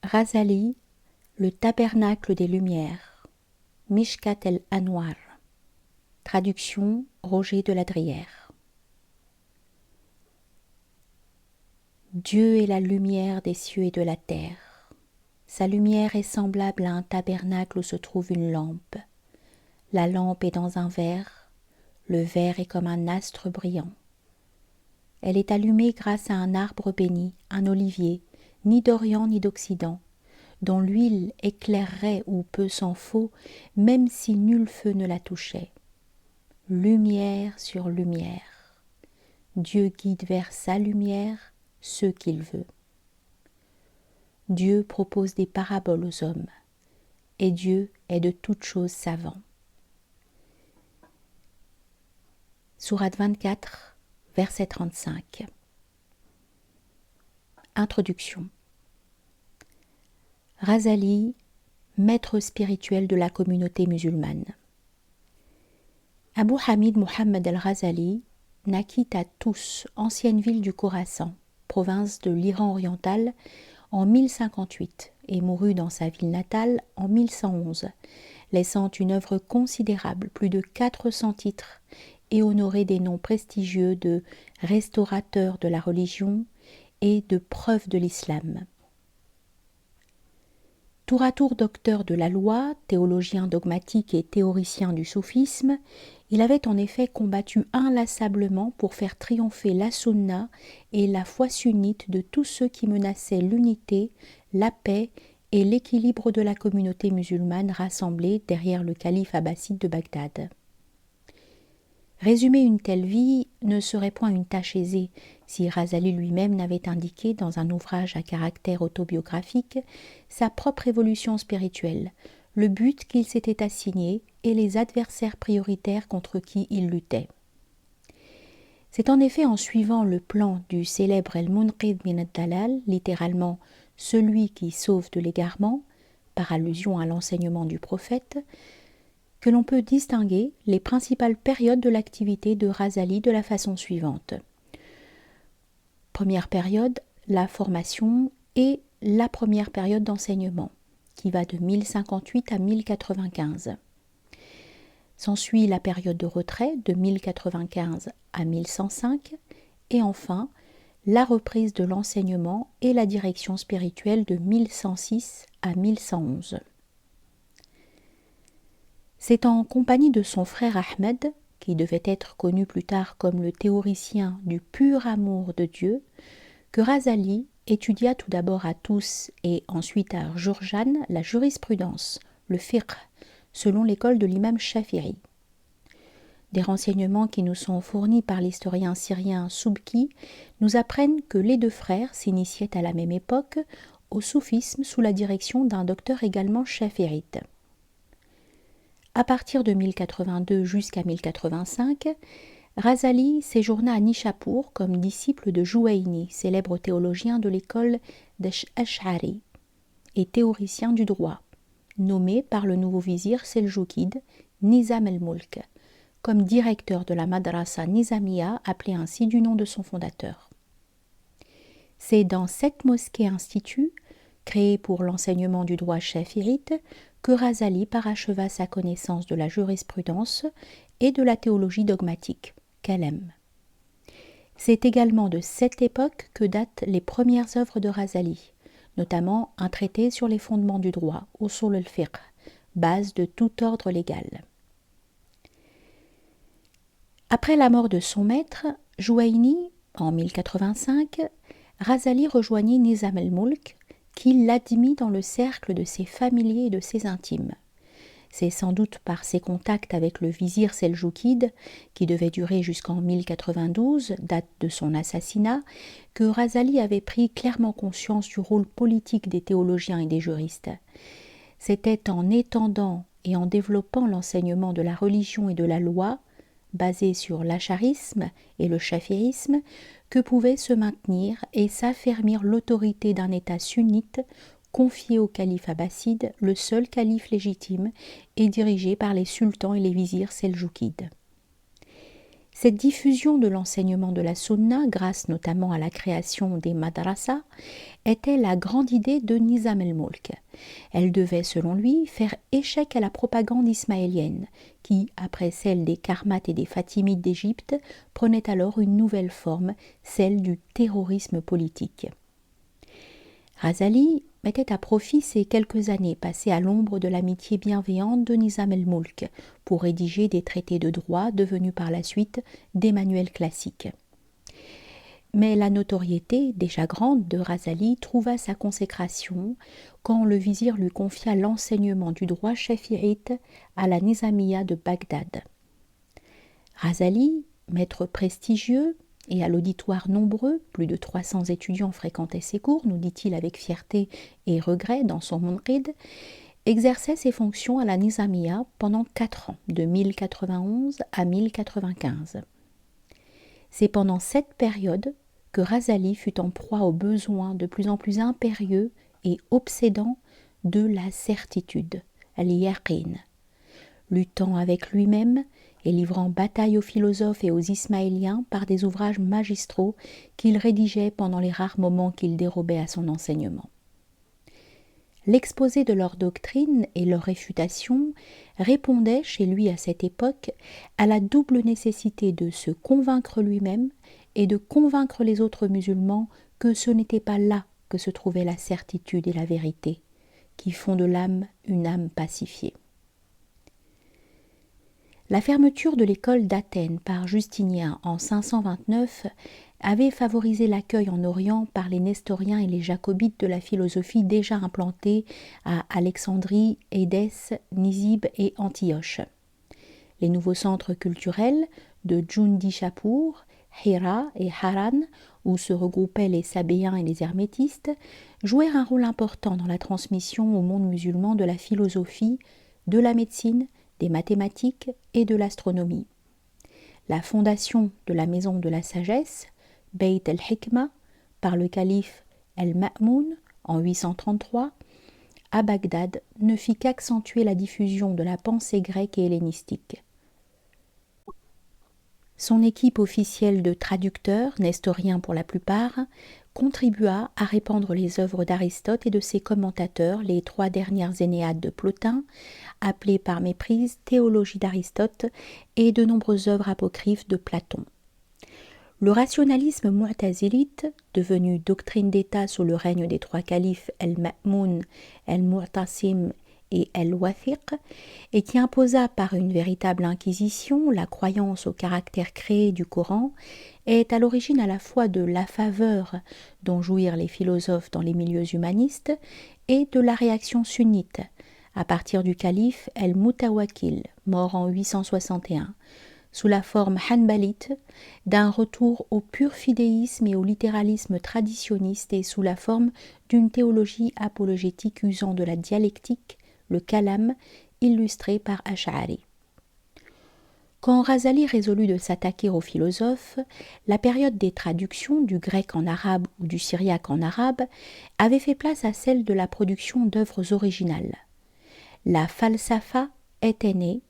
Razali, le tabernacle des Lumières, Mishkat el-Anwar. Traduction Roger de Ladrière. Dieu est la lumière des cieux et de la terre. Sa lumière est semblable à un tabernacle où se trouve une lampe. La lampe est dans un verre, le verre est comme un astre brillant. Elle est allumée grâce à un arbre béni, un olivier, ni d'Orient ni d'Occident, dont l'huile éclairerait où peu s'en faut, même si nul feu ne la touchait. Lumière sur lumière. Dieu guide vers sa lumière ceux qu'il veut. Dieu propose des paraboles aux hommes, et Dieu est de toutes choses savant. Sourate 24, verset 35. Introduction. Razali, maître spirituel de la communauté musulmane. Abu Hamid Muhammad al-Razali naquit à Tous, ancienne ville du Khorassan, province de l'Iran oriental, en 1058 et mourut dans sa ville natale en 1111, laissant une œuvre considérable, plus de 400 titres, et honoré des noms prestigieux de restaurateur de la religion et de preuve de l'islam. Tour à tour docteur de la loi, théologien dogmatique et théoricien du soufisme, il avait en effet combattu inlassablement pour faire triompher la sunna et la foi sunnite de tous ceux qui menaçaient l'unité, la paix et l'équilibre de la communauté musulmane rassemblée derrière le calife abbasside de Bagdad. Résumer une telle vie ne serait point une tâche aisée si Razali lui-même n'avait indiqué dans un ouvrage à caractère autobiographique sa propre évolution spirituelle, le but qu'il s'était assigné et les adversaires prioritaires contre qui il luttait. C'est en effet en suivant le plan du célèbre El-Munqidh min ad-Dalal, littéralement « celui qui sauve de l'égarement », par allusion à l'enseignement du prophète, que l'on peut distinguer les principales périodes de l'activité de Razali de la façon suivante. Première période, la formation et la première période d'enseignement, qui va de 1058 à 1095. S'ensuit la période de retrait de 1095 à 1105 et enfin la reprise de l'enseignement et la direction spirituelle de 1106 à 1111. C'est en compagnie de son frère Ahmed, qui devait être connu plus tard comme le théoricien du pur amour de Dieu, que Razali étudia tout d'abord à Tous et ensuite à Jurjan la jurisprudence, le fiqh, selon l'école de l'imam Shafi'i. Des renseignements qui nous sont fournis par l'historien syrien Subki nous apprennent que les deux frères s'initiaient à la même époque au soufisme sous la direction d'un docteur également chaférite. À partir de 1082 jusqu'à 1085, Razali séjourna à Nishapur comme disciple de Jouaini, célèbre théologien de l'école d'Ash'ari et théoricien du droit, nommé par le nouveau vizir seldjoukide Nizam el-Mulk, comme directeur de la madrasa Nizamiya, appelée ainsi du nom de son fondateur. C'est dans cette mosquée-institut, créée pour l'enseignement du droit chafirite, que Razali paracheva sa connaissance de la jurisprudence et de la théologie dogmatique, qu'elle aime. C'est également de cette époque que datent les premières œuvres de Razali, notamment un traité sur les fondements du droit, Usul al-Fiqh, base de tout ordre légal. Après la mort de son maître, Jouaini, en 1085, Razali rejoignit Nizam el-Mulk, qui l'admit dans le cercle de ses familiers et de ses intimes. C'est sans doute par ses contacts avec le vizir seldjoukide, qui devait durer jusqu'en 1092, date de son assassinat, que Razali avait pris clairement conscience du rôle politique des théologiens et des juristes. C'était en étendant et en développant l'enseignement de la religion et de la loi, basé sur l'acharisme et le chafirisme, que pouvait se maintenir et s'affermir l'autorité d'un État sunnite confié au calife abbasside, le seul calife légitime, et dirigé par les sultans et les vizirs seldjoukides. Cette diffusion de l'enseignement de la sunna, grâce notamment à la création des madrasas, était la grande idée de Nizam el-Mulk. Elle devait, selon lui, faire échec à la propagande ismaélienne, qui, après celle des Karmates et des Fatimides d'Égypte, prenait alors une nouvelle forme, celle du terrorisme politique. Razali mettait à profit ces quelques années passées à l'ombre de l'amitié bienveillante de Nizam el-Mulk pour rédiger des traités de droit devenus par la suite des manuels classiques. Mais la notoriété, déjà grande, de Razali trouva sa consécration quand le vizir lui confia l'enseignement du droit chafi'ite à la Nizamiya de Bagdad. Razali, maître prestigieux et à l'auditoire nombreux, plus de 300 étudiants fréquentaient ses cours, nous dit-il avec fierté et regret dans son Munqid, exerçait ses fonctions à la Nizamiya pendant 4 ans, de 1091 à 1095. C'est pendant cette période que Razali fut en proie aux besoins de plus en plus impérieux et obsédants de la certitude, al-yaqin. Luttant avec lui-même et livrant bataille aux philosophes et aux ismaéliens par des ouvrages magistraux qu'il rédigeait pendant les rares moments qu'il dérobait à son enseignement. L'exposé de leur doctrine et leur réfutation répondait chez lui à cette époque à la double nécessité de se convaincre lui-même et de convaincre les autres musulmans que ce n'était pas là que se trouvait la certitude et la vérité, qui font de l'âme une âme pacifiée. La fermeture de l'école d'Athènes par Justinien en 529 avait favorisé l'accueil en Orient par les nestoriens et les jacobites de la philosophie déjà implantés à Alexandrie, Édesse, Nisib et Antioche. Les nouveaux centres culturels de Djundishapur, Hira et Haran, où se regroupaient les Sabéens et les Hermétistes, jouèrent un rôle important dans la transmission au monde musulman de la philosophie, de la médecine, des mathématiques et de l'astronomie. La fondation de la maison de la sagesse, Beit el-Hikma, par le calife el-Ma'moun en 833, à Bagdad, ne fit qu'accentuer la diffusion de la pensée grecque et hellénistique. Son équipe officielle de traducteurs, nestoriens pour la plupart, contribua à répandre les œuvres d'Aristote et de ses commentateurs, les 3 dernières Énéades de Plotin, appelées par méprise Théologie d'Aristote, et de nombreuses œuvres apocryphes de Platon. Le rationalisme mu'tazilite, devenu doctrine d'État sous le règne des 3 califes el-Ma'moun, el-Mu'tasim et el-Wathiq, et qui imposa par une véritable inquisition la croyance au caractère créé du Coran, est à l'origine à la fois de la faveur dont jouirent les philosophes dans les milieux humanistes et de la réaction sunnite, à partir du calife el-Mutawakil, mort en 861, sous la forme hanbalite, d'un retour au pur fidéisme et au littéralisme traditionniste et sous la forme d'une théologie apologétique usant de la dialectique, le kalam, illustré par Ash'ari. Quand Razali résolut de s'attaquer aux philosophes, la période des traductions du grec en arabe ou du syriaque en arabe avait fait place à celle de la production d'œuvres originales. La falsafa était née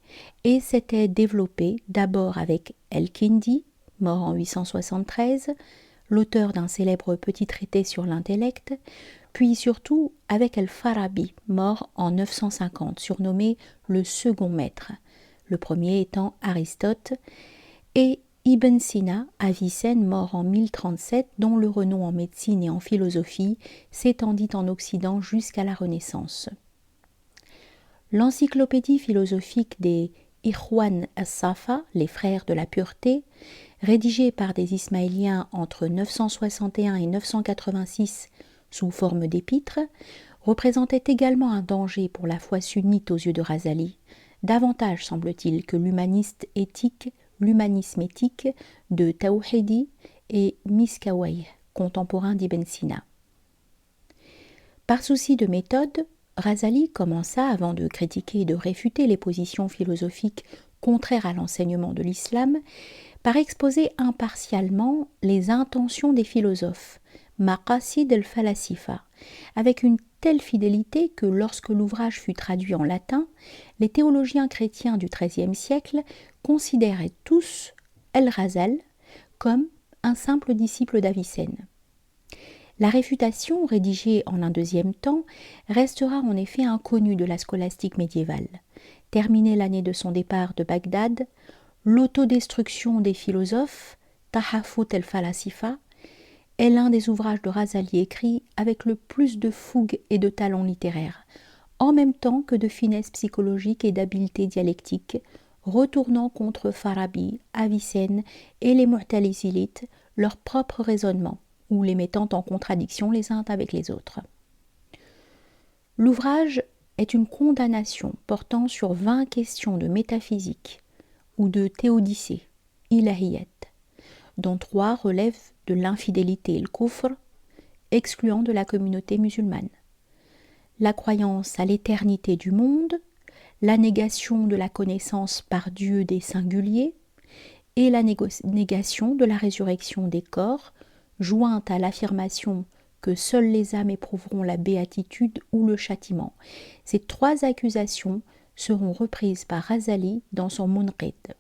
et s'était développée d'abord avec El-Kindi, mort en 873, l'auteur d'un célèbre petit traité sur l'intellect, puis surtout avec El-Farabi, mort en 950, surnommé le second maître, le premier étant Aristote, et Ibn Sina, Avicenne, mort en 1037, dont le renom en médecine et en philosophie s'étendit en Occident jusqu'à la Renaissance. L'encyclopédie philosophique des Ikhwan as-Safa, les frères de la pureté, rédigée par des Ismaéliens entre 961 et 986 sous forme d'épîtres, représentait également un danger pour la foi sunnite aux yeux de Razali, davantage semble-t-il que l'humanisme éthique de Tawhidi et Miskawayh, contemporain d'Ibn Sina. Par souci de méthode, Razali commença, avant de critiquer et de réfuter les positions philosophiques contraires à l'enseignement de l'islam, par exposer impartialement les intentions des philosophes, Maqasid al-Falasifa, avec une telle fidélité que lorsque l'ouvrage fut traduit en latin, les théologiens chrétiens du XIIIe siècle considéraient tous El-Ghazal comme un simple disciple d'Avicenne. La réfutation, rédigée en un deuxième temps, restera en effet inconnue de la scolastique médiévale. Terminée l'année de son départ de Bagdad, l'autodestruction des philosophes, Tahafut el-Falasifa, est l'un des ouvrages de Razali écrits avec le plus de fougue et de talent littéraire, en même temps que de finesse psychologique et d'habileté dialectique, retournant contre Farabi, Avicenne et les Mu'tazilites leur propre raisonnement, ou les mettant en contradiction les uns avec les autres. L'ouvrage est une condamnation portant sur 20 questions de métaphysique ou de théodicée, ilahiyat, dont 3 relèvent de l'infidélité et le kufr, excluant de la communauté musulmane. La croyance à l'éternité du monde, la négation de la connaissance par Dieu des singuliers et la négation de la résurrection des corps, jointe à l'affirmation que seules les âmes éprouveront la béatitude ou le châtiment. Ces 3 accusations seront reprises par Razali dans son Munqidh.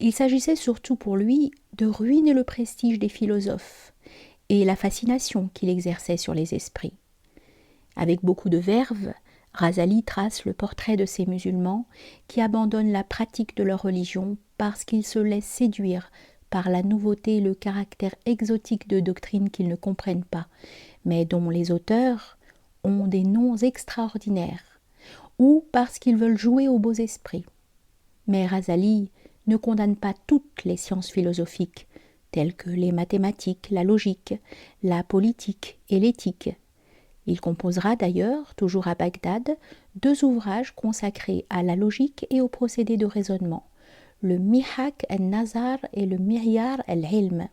Il s'agissait surtout pour lui de ruiner le prestige des philosophes et la fascination qu'il exerçait sur les esprits. Avec beaucoup de verve, Razali trace le portrait de ces musulmans qui abandonnent la pratique de leur religion parce qu'ils se laissent séduire par la nouveauté et le caractère exotique de doctrines qu'ils ne comprennent pas, mais dont les auteurs ont des noms extraordinaires, ou parce qu'ils veulent jouer aux beaux esprits. Mais Razali ne condamne pas toutes les sciences philosophiques, telles que les mathématiques, la logique, la politique et l'éthique. Il composera d'ailleurs, toujours à Bagdad, 2 ouvrages consacrés à la logique et aux procédés de raisonnement, le Mihak al-Nazar et le Mi'yar al-Ilm.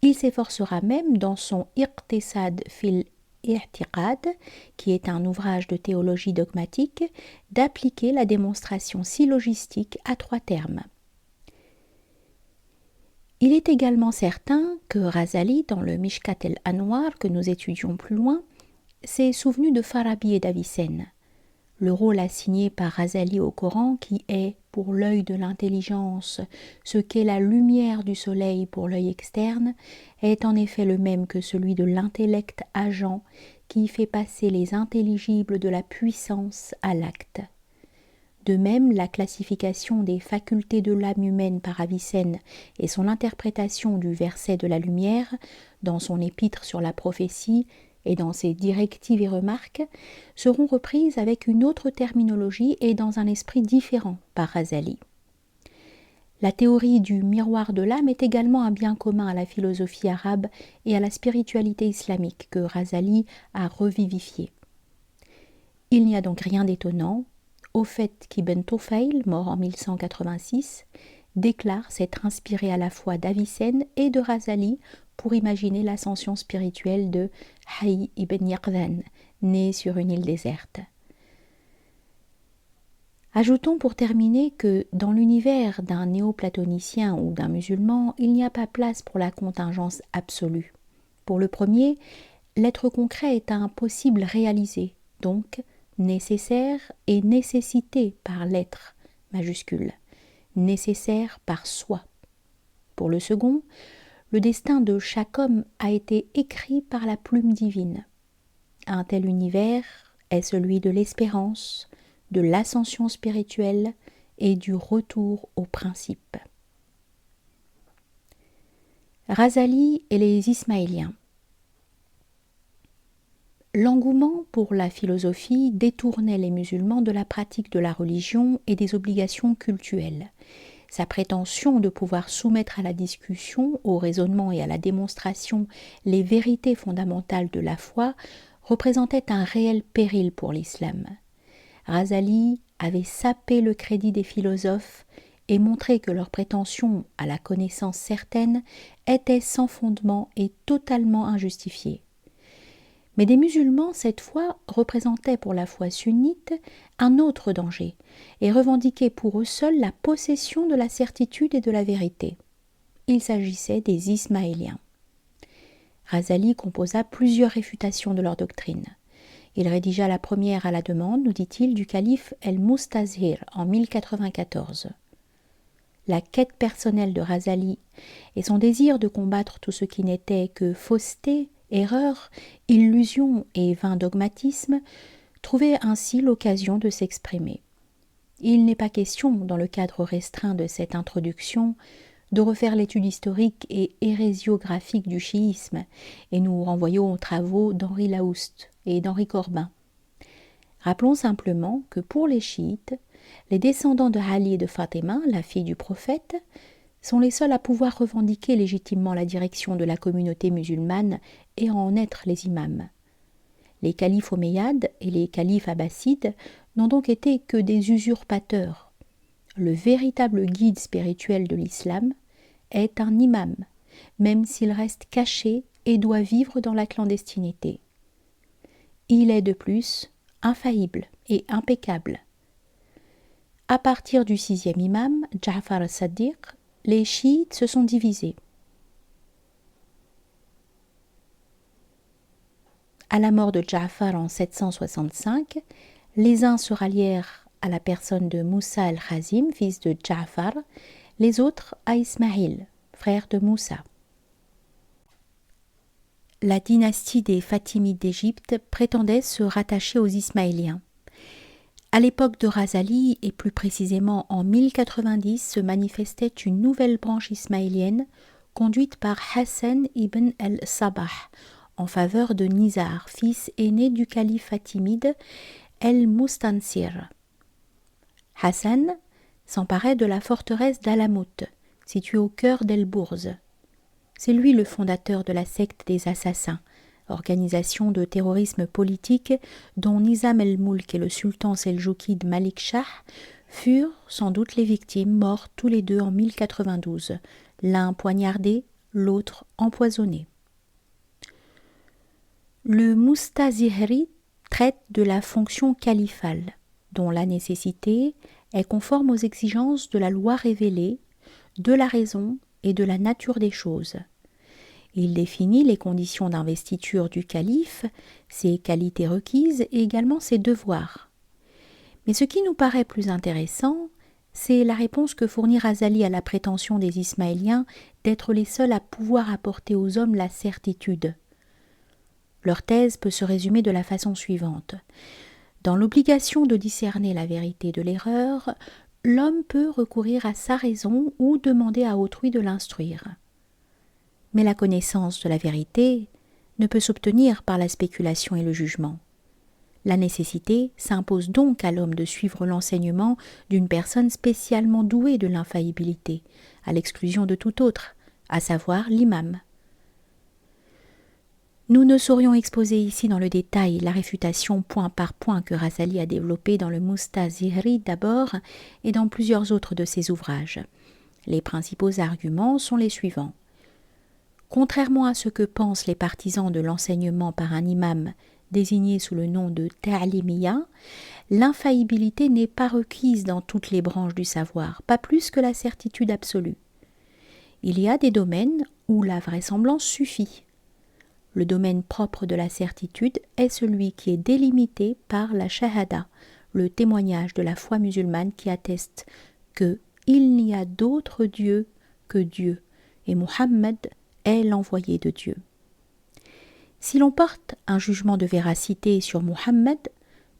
Il s'efforcera même dans son Iqtisad fil I'tiqad, qui est un ouvrage de théologie dogmatique, d'appliquer la démonstration syllogistique à 3 termes. Il est également certain que Razali, dans le Mishkat el-Anwar que nous étudions plus loin, s'est souvenu de Farabi et d'Avicenne. Le rôle assigné par Razali au Coran, qui est, pour l'œil de l'intelligence, ce qu'est la lumière du soleil pour l'œil externe, est en effet le même que celui de l'intellect agent qui fait passer les intelligibles de la puissance à l'acte. De même, la classification des facultés de l'âme humaine par Avicenne et son interprétation du verset de la lumière, dans son épître sur la prophétie et dans ses directives et remarques, seront reprises avec une autre terminologie et dans un esprit différent par Razali. La théorie du miroir de l'âme est également un bien commun à la philosophie arabe et à la spiritualité islamique que Razali a revivifié. Il n'y a donc rien d'étonnant au fait qu'Ibn Tufayl, mort en 1186, déclare s'être inspiré à la fois d'Avicenne et de Razali pour imaginer l'ascension spirituelle de Hayy ibn Yaqdhan, né sur une île déserte. Ajoutons pour terminer que dans l'univers d'un néoplatonicien ou d'un musulman, il n'y a pas place pour la contingence absolue. Pour le premier, l'être concret est un possible réalisé, donc nécessaire et nécessité par l'être majuscule, nécessaire par soi. Pour le second, le destin de chaque homme a été écrit par la plume divine. Un tel univers est celui de l'espérance, de l'ascension spirituelle et du retour au principe. Razali et les Ismaéliens. L'engouement pour la philosophie détournait les musulmans de la pratique de la religion et des obligations cultuelles. Sa prétention de pouvoir soumettre à la discussion, au raisonnement et à la démonstration les vérités fondamentales de la foi représentait un réel péril pour l'islam. Razali avait sapé le crédit des philosophes et montré que leur prétention à la connaissance certaine était sans fondement et totalement injustifiée. Mais des musulmans, cette fois, représentaient pour la foi sunnite un autre danger et revendiquaient pour eux seuls la possession de la certitude et de la vérité. Il s'agissait des Ismaéliens. Razali composa plusieurs réfutations de leur doctrine. Il rédigea la première à la demande, nous dit-il, du calife El-Mustazhir en 1094. la quête personnelle de Razali et son désir de combattre tout ce qui n'était que fausseté, erreur, illusion et vain dogmatisme, trouvaient ainsi l'occasion de s'exprimer. Il n'est pas question, dans le cadre restreint de cette introduction, de refaire l'étude historique et hérésiographique du chiisme, et nous renvoyons aux travaux d'Henri Laoust et d'Henri Corbin. Rappelons simplement que pour les chiites, les descendants de Ali et de Fatima, la fille du prophète, sont les seuls à pouvoir revendiquer légitimement la direction de la communauté musulmane et en être les imams. Les califes omeyyades et les califes abbassides n'ont donc été que des usurpateurs. Le véritable guide spirituel de l'islam est un imam, même s'il reste caché et doit vivre dans la clandestinité. Il est de plus infaillible et impeccable. À partir du 6e imam, Ja'far as-Saddiq, les chiites se sont divisés. À la mort de Ja'far en 765, les uns se rallièrent à la personne de Moussa al-Khazim, fils de Ja'far, les autres à Ismaïl, frère de Moussa. La dynastie des Fatimides d'Égypte prétendait se rattacher aux Ismaéliens. À l'époque de Razali, et plus précisément en 1090, se manifestait une nouvelle branche ismaélienne conduite par Hassan ibn al-Sabah en faveur de Nizar, fils aîné du calife fatimide el-Mustansir. Hassan s'emparait de la forteresse d'Alamout, située au cœur d'El-Bourz. C'est lui le fondateur de la secte des Assassins, organisation de terrorisme politique dont Nizam el-Moulk et le sultan seljoukide Malik Shah furent sans doute les victimes, morts tous les deux en 1092, l'un poignardé, l'autre empoisonné. Le Mustazihri traite de la fonction califale, dont la nécessité est conforme aux exigences de la loi révélée, de la raison et de la nature des choses. Il définit les conditions d'investiture du calife, ses qualités requises et également ses devoirs. Mais ce qui nous paraît plus intéressant, c'est la réponse que fournit Razali à la prétention des Ismaéliens d'être les seuls à pouvoir apporter aux hommes la certitude. Leur thèse peut se résumer de la façon suivante. Dans l'obligation de discerner la vérité de l'erreur, l'homme peut recourir à sa raison ou demander à autrui de l'instruire. Mais la connaissance de la vérité ne peut s'obtenir par la spéculation et le jugement. La nécessité s'impose donc à l'homme de suivre l'enseignement d'une personne spécialement douée de l'infaillibilité, à l'exclusion de tout autre, à savoir l'imam. Nous ne saurions exposer ici dans le détail la réfutation point par point que Razali a développée dans le Mustazihri d'abord et dans plusieurs autres de ses ouvrages. Les principaux arguments sont les suivants. Contrairement à ce que pensent les partisans de l'enseignement par un imam désigné sous le nom de ta'limiyya, l'infaillibilité n'est pas requise dans toutes les branches du savoir, pas plus que la certitude absolue. Il y a des domaines où la vraisemblance suffit. Le domaine propre de la certitude est celui qui est délimité par la shahada, le témoignage de la foi musulmane qui atteste que il n'y a d'autre Dieu que Dieu, et Muhammad est l'envoyé de Dieu. Si l'on porte un jugement de véracité sur Muhammad,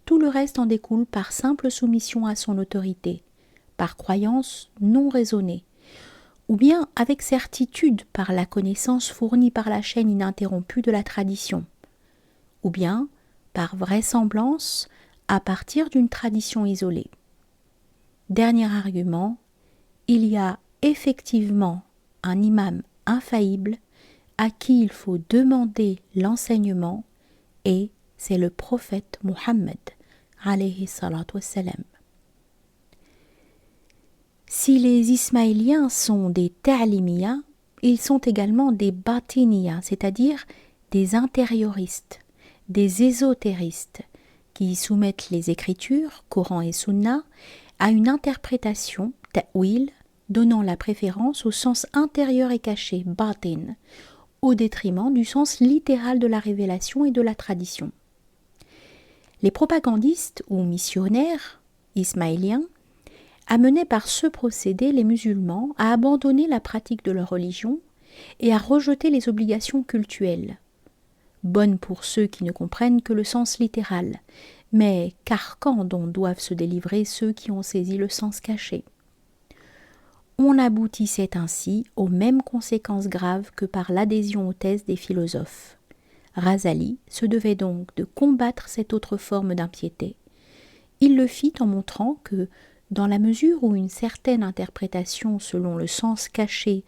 tout le reste en découle par simple soumission à son autorité, par croyance non raisonnée, ou bien avec certitude par la connaissance fournie par la chaîne ininterrompue de la tradition, ou bien par vraisemblance à partir d'une tradition isolée. Dernier argument, il y a effectivement un imam infaillible à qui il faut demander l'enseignement et c'est le prophète Muhammad alayhi salatu wassalam. Si les Ismaéliens sont des ta'limiyya, ils sont également des batiniyya, c'est-à-dire des intérioristes, des ésotéristes, qui soumettent les écritures, Coran et Sunna, à une interprétation, ta'wil, donnant la préférence au sens intérieur et caché, batin, au détriment du sens littéral de la révélation et de la tradition. Les propagandistes ou missionnaires ismaéliens amenait par ce procédé les musulmans à abandonner la pratique de leur religion et à rejeter les obligations cultuelles, bonnes pour ceux qui ne comprennent que le sens littéral, mais carcans dont doivent se délivrer ceux qui ont saisi le sens caché. On aboutissait ainsi aux mêmes conséquences graves que par l'adhésion aux thèses des philosophes. Razali se devait donc de combattre cette autre forme d'impiété. Il le fit en montrant que, dans la mesure où une certaine interprétation selon le sens caché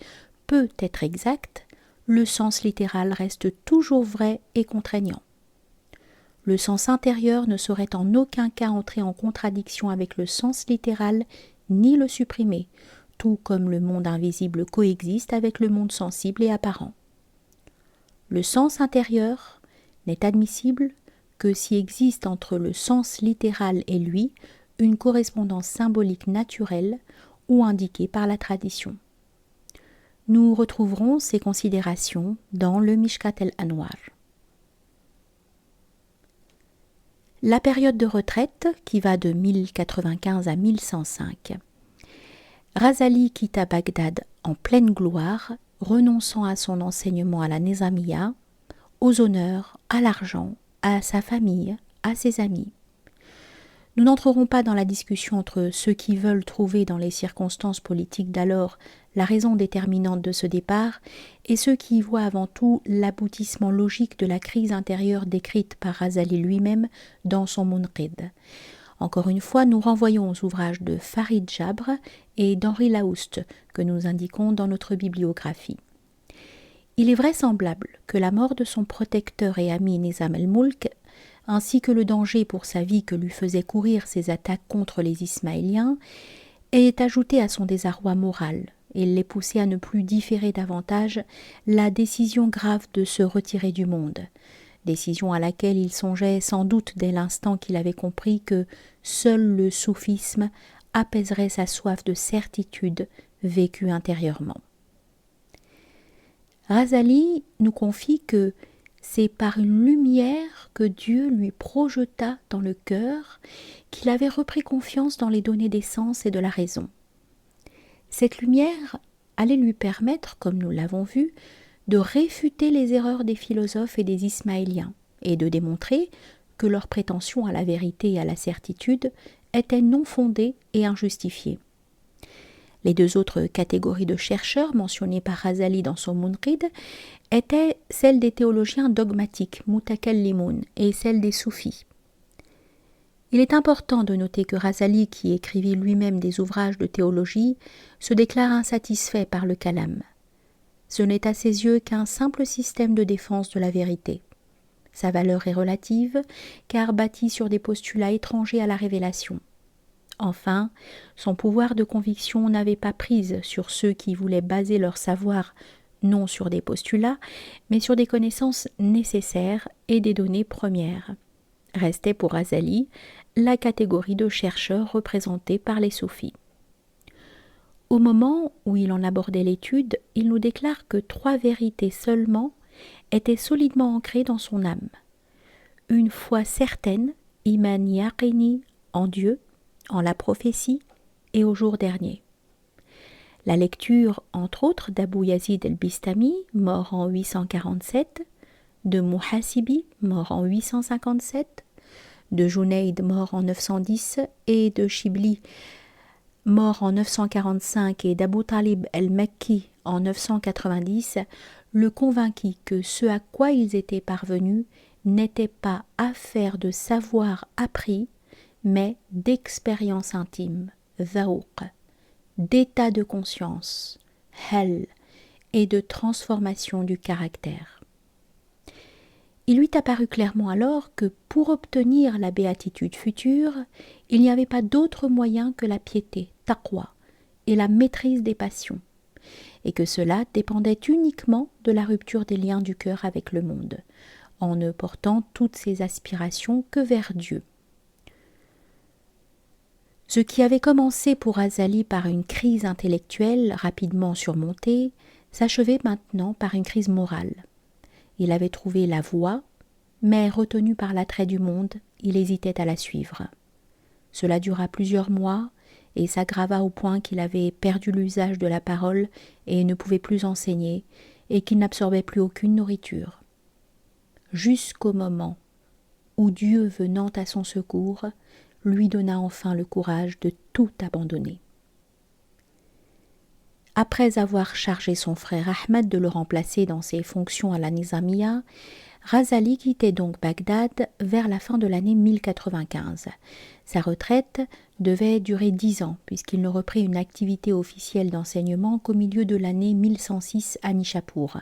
peut être exacte, le sens littéral reste toujours vrai et contraignant. Le sens intérieur ne saurait en aucun cas entrer en contradiction avec le sens littéral ni le supprimer, tout comme le monde invisible coexiste avec le monde sensible et apparent. Le sens intérieur n'est admissible que s'il existe entre le sens littéral et lui une correspondance symbolique naturelle ou indiquée par la tradition. Nous retrouverons ces considérations dans le Mishkat el-Anwar. La période de retraite, qui va de 1095 à 1105. Razali quitta Bagdad en pleine gloire, renonçant à son enseignement à la Nizamiya, aux honneurs, à l'argent, à sa famille, à ses amis. Nous n'entrerons pas dans la discussion entre ceux qui veulent trouver dans les circonstances politiques d'alors la raison déterminante de ce départ et ceux qui y voient avant tout l'aboutissement logique de la crise intérieure décrite par Razali lui-même dans son Munqidh. Encore une fois, nous renvoyons aux ouvrages de Farid Jabr et d'Henri Laoust que nous indiquons dans notre bibliographie. Il est vraisemblable que la mort de son protecteur et ami Nizam el-Mulk ainsi que le danger pour sa vie que lui faisaient courir ses attaques contre les Ismaéliens, est ajouté à son désarroi moral et l'ait poussé à ne plus différer davantage la décision grave de se retirer du monde, décision à laquelle il songeait sans doute dès l'instant qu'il avait compris que seul le soufisme apaiserait sa soif de certitude vécue intérieurement. Razali nous confie que c'est par une lumière que Dieu lui projeta dans le cœur qu'il avait repris confiance dans les données des sens et de la raison. Cette lumière allait lui permettre, comme nous l'avons vu, de réfuter les erreurs des philosophes et des Ismaéliens et de démontrer que leurs prétentions à la vérité et à la certitude étaient non fondées et injustifiées. Les deux autres catégories de chercheurs mentionnées par Razali dans son Munqidh étaient celles des théologiens dogmatiques, mutakallimun, et celles des soufis. Il est important de noter que Razali, qui écrivit lui-même des ouvrages de théologie, se déclare insatisfait par le kalam. Ce n'est à ses yeux qu'un simple système de défense de la vérité. Sa valeur est relative, car bâtie sur des postulats étrangers à la révélation. Enfin, son pouvoir de conviction n'avait pas prise sur ceux qui voulaient baser leur savoir non sur des postulats, mais sur des connaissances nécessaires et des données premières. Restait pour Razali la catégorie de chercheurs représentée par les soufis. Au moment où il en abordait l'étude, il nous déclare que 3 vérités seulement étaient solidement ancrées dans son âme. Une foi certaine, iman yaqini, en Dieu, en la prophétie et au jour dernier. La lecture, entre autres, d'Abou Yazid el-Bistami, mort en 847, de Muhasibi, mort en 857, de Junayd, mort en 910, et de Shibli, mort en 945, et d'Abu Talib el-Mekki en 990, le convainquit que ce à quoi ils étaient parvenus n'était pas affaire de savoir appris, mais d'expérience intime, zawq, d'état de conscience, hal, et de transformation du caractère. Il lui apparut clairement alors que pour obtenir la béatitude future, il n'y avait pas d'autre moyen que la piété, taqwa, et la maîtrise des passions, et que cela dépendait uniquement de la rupture des liens du cœur avec le monde, en ne portant toutes ses aspirations que vers Dieu. Ce qui avait commencé pour Razali par une crise intellectuelle rapidement surmontée, s'achevait maintenant par une crise morale. Il avait trouvé la voie, mais retenu par l'attrait du monde, il hésitait à la suivre. Cela dura plusieurs mois, et s'aggrava au point qu'il avait perdu l'usage de la parole et ne pouvait plus enseigner, et qu'il n'absorbait plus aucune nourriture. Jusqu'au moment où Dieu, venant à son secours, lui donna enfin le courage de tout abandonner. Après avoir chargé son frère Ahmed de le remplacer dans ses fonctions à la Nizamiya, Razali quittait donc Bagdad vers la fin de l'année 1095. Sa retraite devait durer 10 ans, puisqu'il ne reprit une activité officielle d'enseignement qu'au milieu de l'année 1106 à Nishapur.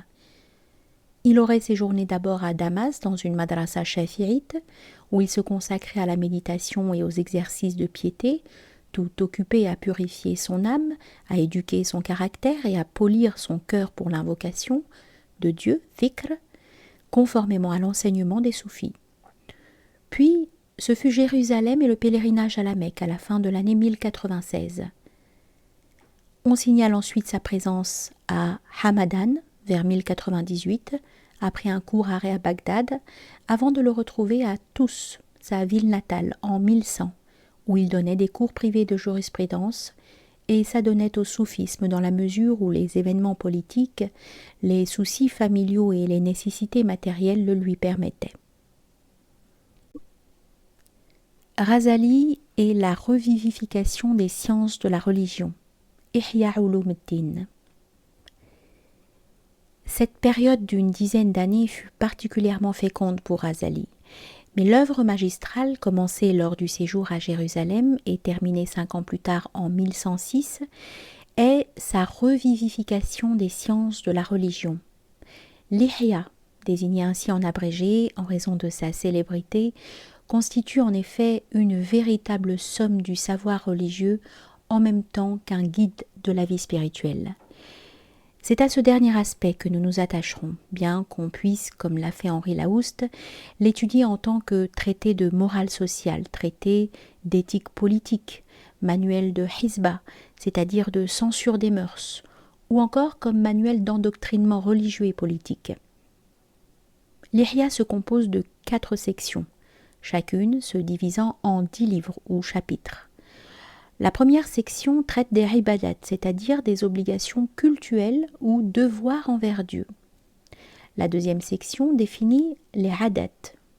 Il aurait séjourné d'abord à Damas, dans une madrasa shafi'ite, où il se consacrait à la méditation et aux exercices de piété, tout occupé à purifier son âme, à éduquer son caractère et à polir son cœur pour l'invocation de Dieu, dhikr, conformément à l'enseignement des soufis. Puis, ce fut Jérusalem et le pèlerinage à la Mecque à la fin de l'année 1096. On signale ensuite sa présence à Hamadan vers 1098, après un court arrêt à Bagdad, avant de le retrouver à Tous, sa ville natale, en 1100, où il donnait des cours privés de jurisprudence et s'adonnait au soufisme dans la mesure où les événements politiques, les soucis familiaux et les nécessités matérielles le lui permettaient. Razali et la revivification des sciences de la religion. Ihya Ulumuddin. Cette période d'une dizaine d'années fut particulièrement féconde pour Razali, mais l'œuvre magistrale, commencée lors du séjour à Jérusalem et terminée 5 ans plus tard en 1106, est sa revivification des sciences de la religion. L'Ihya, désigné ainsi en abrégé en raison de sa célébrité, constitue en effet une véritable somme du savoir religieux en même temps qu'un guide de la vie spirituelle. C'est à ce dernier aspect que nous nous attacherons, bien qu'on puisse, comme l'a fait Henri Laouste, l'étudier en tant que traité de morale sociale, traité d'éthique politique, manuel de Hizba, c'est-à-dire de censure des mœurs, ou encore comme manuel d'endoctrinement religieux et politique. L'Ihya se compose de 4 sections, chacune se divisant en 10 livres ou chapitres. La première section traite des ibadat, c'est-à-dire des obligations cultuelles ou devoirs envers Dieu. La deuxième section définit les adat,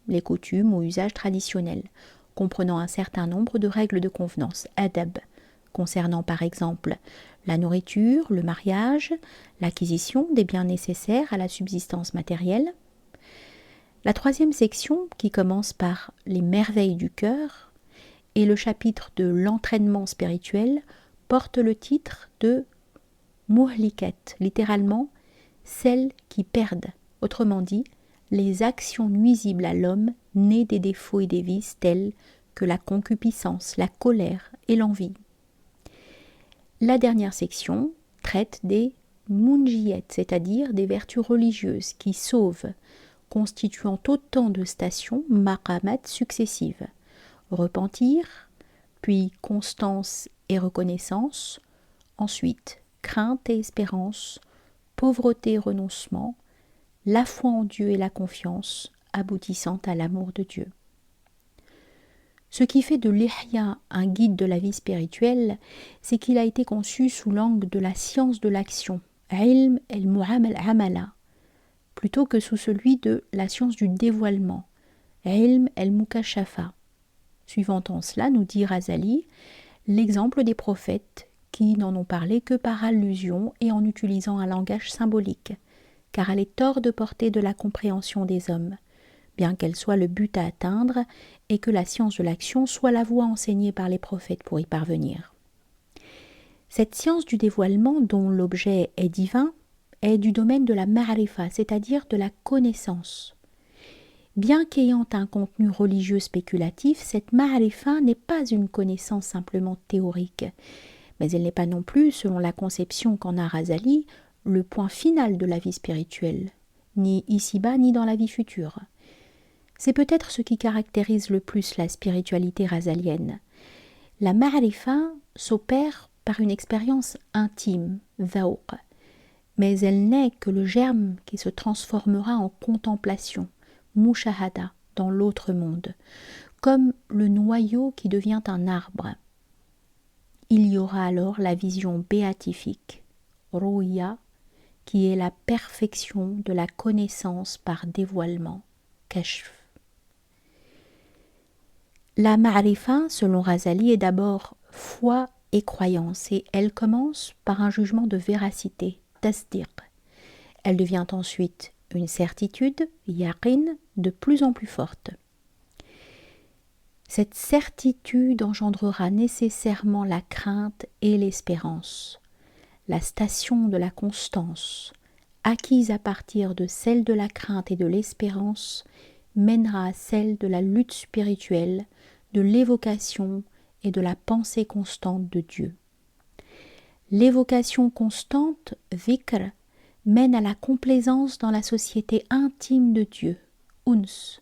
les coutumes ou usages traditionnels, comprenant un certain nombre de règles de convenance, adab, concernant par exemple la nourriture, le mariage, l'acquisition des biens nécessaires à la subsistance matérielle. La troisième section, qui commence par les merveilles du cœur, et le chapitre de l'entraînement spirituel, porte le titre de Muhlikat, littéralement celles qui perdent, autrement dit, les actions nuisibles à l'homme nées des défauts et des vices tels que la concupiscence, la colère et l'envie. La dernière section traite des munjiyat, c'est-à-dire des vertus religieuses qui sauvent, constituant autant de stations, maqamat successives. Repentir, puis constance et reconnaissance, ensuite crainte et espérance, pauvreté et renoncement, la foi en Dieu et la confiance, aboutissant à l'amour de Dieu. Ce qui fait de l'Ihya un guide de la vie spirituelle, c'est qu'il a été conçu sous l'angle de la science de l'action, ilm el-mu'amala, plutôt que sous celui de la science du dévoilement, ilm el-mukashafa. Suivant en cela, nous dit Razali, l'exemple des prophètes qui n'en ont parlé que par allusion et en utilisant un langage symbolique, car elle est hors de portée de la compréhension des hommes, bien qu'elle soit le but à atteindre et que la science de l'action soit la voie enseignée par les prophètes pour y parvenir. Cette science du dévoilement, dont l'objet est divin, est du domaine de la ma'rifa, c'est-à-dire de la connaissance. Bien qu'ayant un contenu religieux spéculatif, cette ma'rifa n'est pas une connaissance simplement théorique, mais elle n'est pas non plus, selon la conception qu'en a Razali, le point final de la vie spirituelle, ni ici-bas ni dans la vie future. C'est peut-être ce qui caractérise le plus la spiritualité razalienne. La ma'rifa s'opère par une expérience intime, dhawq, mais elle n'est que le germe qui se transformera en contemplation, mushahada, dans l'autre monde, comme le noyau qui devient un arbre. Il y aura alors la vision béatifique, Ruya, qui est la perfection de la connaissance par dévoilement, Kashf. La ma'rifa, selon Razali, est d'abord foi et croyance, et elle commence par un jugement de véracité, tasdiq. Elle devient ensuite une certitude, yaqin, de plus en plus forte. Cette certitude engendrera nécessairement la crainte et l'espérance. La station de la constance, acquise à partir de celle de la crainte et de l'espérance, mènera à celle de la lutte spirituelle, de l'évocation et de la pensée constante de Dieu. L'évocation constante, dhikr, mène à la complaisance dans la société intime de Dieu, uns,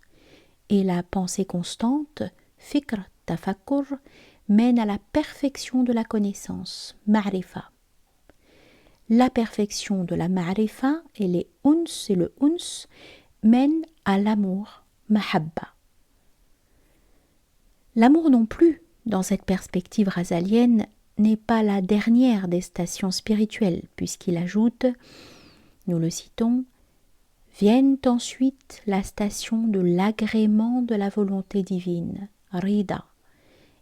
et la pensée constante, fikr, tafakkur, mène à la perfection de la connaissance, ma'rifa. La perfection de la ma'rifa et les uns et le uns mènent à l'amour, mahabba. L'amour non plus, dans cette perspective razalienne, n'est pas la dernière des stations spirituelles, puisqu'il ajoute, nous le citons, viennent ensuite la station de l'agrément de la volonté divine, rida,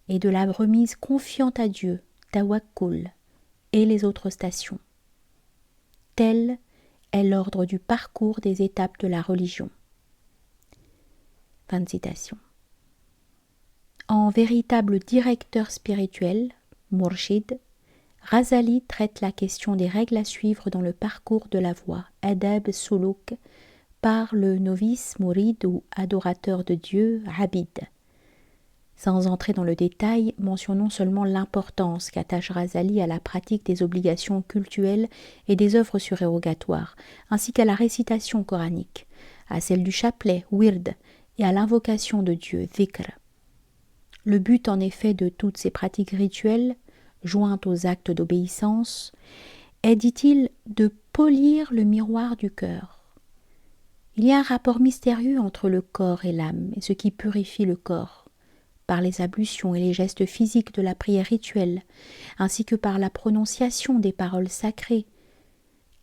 et de la remise confiante à Dieu, tawakkul, et les autres stations. Tel est l'ordre du parcours des étapes de la religion. Fin de citation. En véritable directeur spirituel, Murshid, Razali traite la question des règles à suivre dans le parcours de la voie, Adab Suluk, par le novice Mourid ou adorateur de Dieu, Abid. Sans entrer dans le détail, mentionnons seulement l'importance qu'attache Razali à la pratique des obligations cultuelles et des œuvres surérogatoires, ainsi qu'à la récitation coranique, à celle du chapelet, wird, et à l'invocation de Dieu, dhikr. Le but en effet de toutes ces pratiques rituelles, jointes aux actes d'obéissance, est, dit-il, de polir le miroir du cœur. Il y a un rapport mystérieux entre le corps et l'âme, et ce qui purifie le corps, par les ablutions et les gestes physiques de la prière rituelle, ainsi que par la prononciation des paroles sacrées,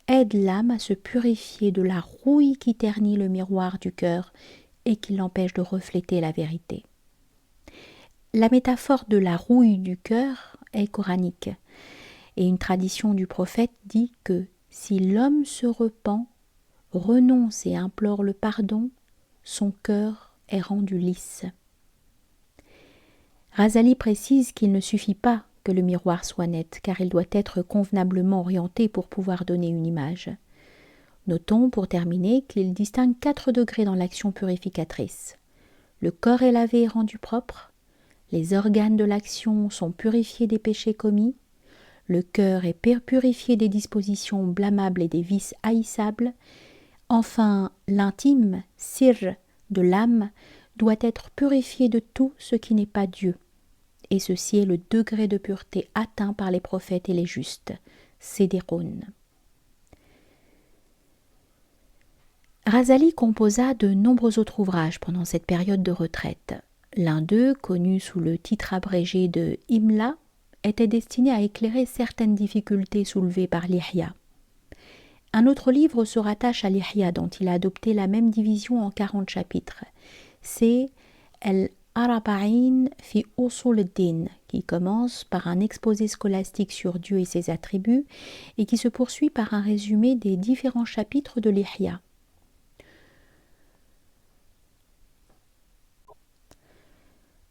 aide l'âme à se purifier de la rouille qui ternit le miroir du cœur et qui l'empêche de refléter la vérité. La métaphore de la rouille du cœur est coranique, et une tradition du prophète dit que si l'homme se repent, renonce et implore le pardon, son cœur est rendu lisse. Razali précise qu'il ne suffit pas que le miroir soit net, car il doit être convenablement orienté pour pouvoir donner une image. Notons, pour terminer, qu'il distingue 4 degrés dans l'action purificatrice. Le corps est lavé et rendu propre, les organes de l'action sont purifiés des péchés commis, le cœur est purifié des dispositions blâmables et des vices haïssables, enfin l'intime, sirr, de l'âme, doit être purifié de tout ce qui n'est pas Dieu. Et ceci est le degré de pureté atteint par les prophètes et les justes, Sédéroun. Razali composa de nombreux autres ouvrages pendant cette période de retraite. L'un d'eux, connu sous le titre abrégé de Imla, était destiné à éclairer certaines difficultés soulevées par l'Ihya. Un autre livre se rattache à l'Ihya, dont il a adopté la même division en 40 chapitres. C'est Al-Arba'in fi Usul ad-Din, qui commence par un exposé scolastique sur Dieu et ses attributs et qui se poursuit par un résumé des différents chapitres de l'Ihya.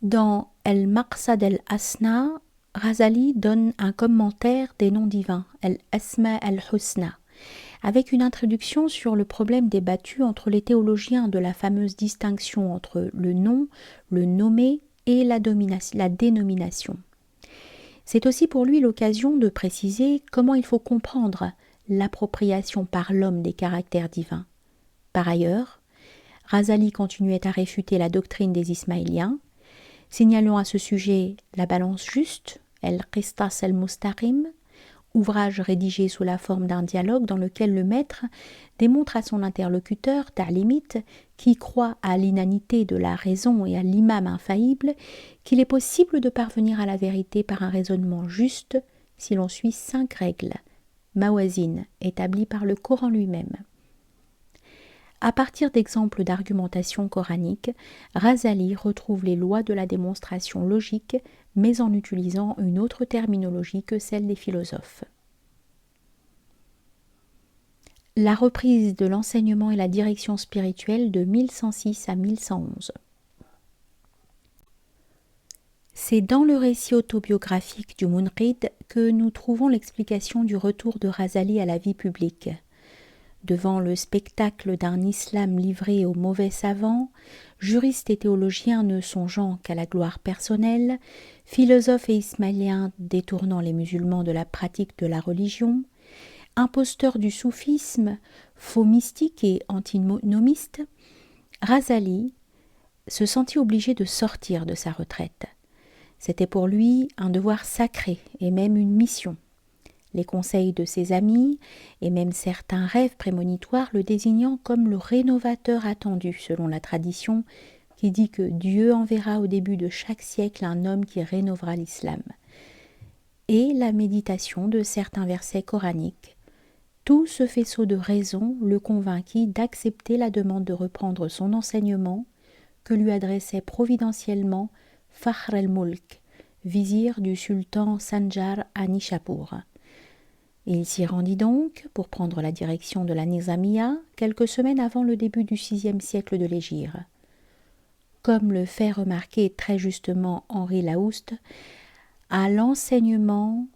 Dans Al-Maqsad al-Asna, Razali donne un commentaire des noms divins, Al-Asma al-Husna, avec une introduction sur le problème débattu entre les théologiens de la fameuse distinction entre le nom, le nommé et la dénomination. C'est aussi pour lui l'occasion de préciser comment il faut comprendre l'appropriation par l'homme des caractères divins. Par ailleurs, Razali continuait à réfuter la doctrine des Ismaéliens, signalant à ce sujet la balance juste, el-Qistas el-Mustaqim, ouvrage rédigé sous la forme d'un dialogue dans lequel le maître démontre à son interlocuteur, ta'limite, qui croit à l'inanité de la raison et à l'imam infaillible, qu'il est possible de parvenir à la vérité par un raisonnement juste si l'on suit 5 règles, mawazin, établies par le Coran lui-même. À partir d'exemples d'argumentation coranique, Razali retrouve les lois de la démonstration logique, mais en utilisant une autre terminologie que celle des philosophes. La reprise de l'enseignement et la direction spirituelle de 1106 à 1111. C'est dans le récit autobiographique du Munqidh que nous trouvons l'explication du retour de Razali à la vie publique. Devant le spectacle d'un islam livré aux mauvais savants, juristes et théologiens ne songeant qu'à la gloire personnelle, philosophes et ismaéliens détournant les musulmans de la pratique de la religion, imposteurs du soufisme, faux mystiques et antinomistes, Razali se sentit obligé de sortir de sa retraite. C'était pour lui un devoir sacré et même une mission. Les conseils de ses amis, et même certains rêves prémonitoires le désignant comme le rénovateur attendu selon la tradition qui dit que Dieu enverra au début de chaque siècle un homme qui rénovera l'islam. Et la méditation de certains versets coraniques. Tout ce faisceau de raison le convainquit d'accepter la demande de reprendre son enseignement que lui adressait providentiellement Fakhr el-Mulk, vizir du sultan Sanjar à Nishapur. Il s'y rendit donc pour prendre la direction de la Nizamiya quelques semaines avant le début du VIe siècle de l'Hégire. Comme le fait remarquer très justement Henri Laouste, à l'enseignement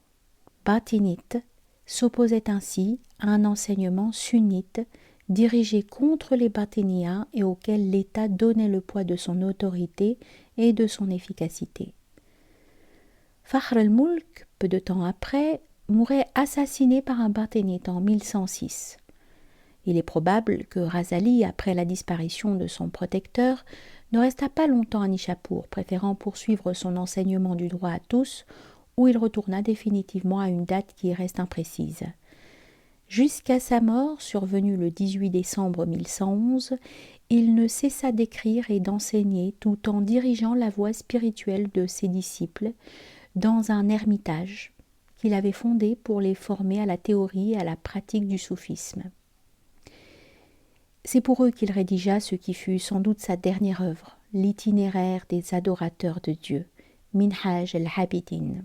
batinite s'opposait ainsi un enseignement sunnite dirigé contre les batiniyas et auquel l'État donnait le poids de son autorité et de son efficacité. Fakhr el-Mulk, peu de temps après, mourait assassiné par un batinite en 1106. Il est probable que Razali, après la disparition de son protecteur, ne resta pas longtemps à Nishapur, préférant poursuivre son enseignement du droit à tous, où il retourna définitivement à une date qui reste imprécise. Jusqu'à sa mort, survenue le 18 décembre 1111, il ne cessa d'écrire et d'enseigner tout en dirigeant la voie spirituelle de ses disciples dans un ermitage qu'il avait fondé pour les former à la théorie et à la pratique du soufisme. C'est pour eux qu'il rédigea ce qui fut sans doute sa dernière œuvre, l'itinéraire des adorateurs de Dieu, Minhaj el-Habidin.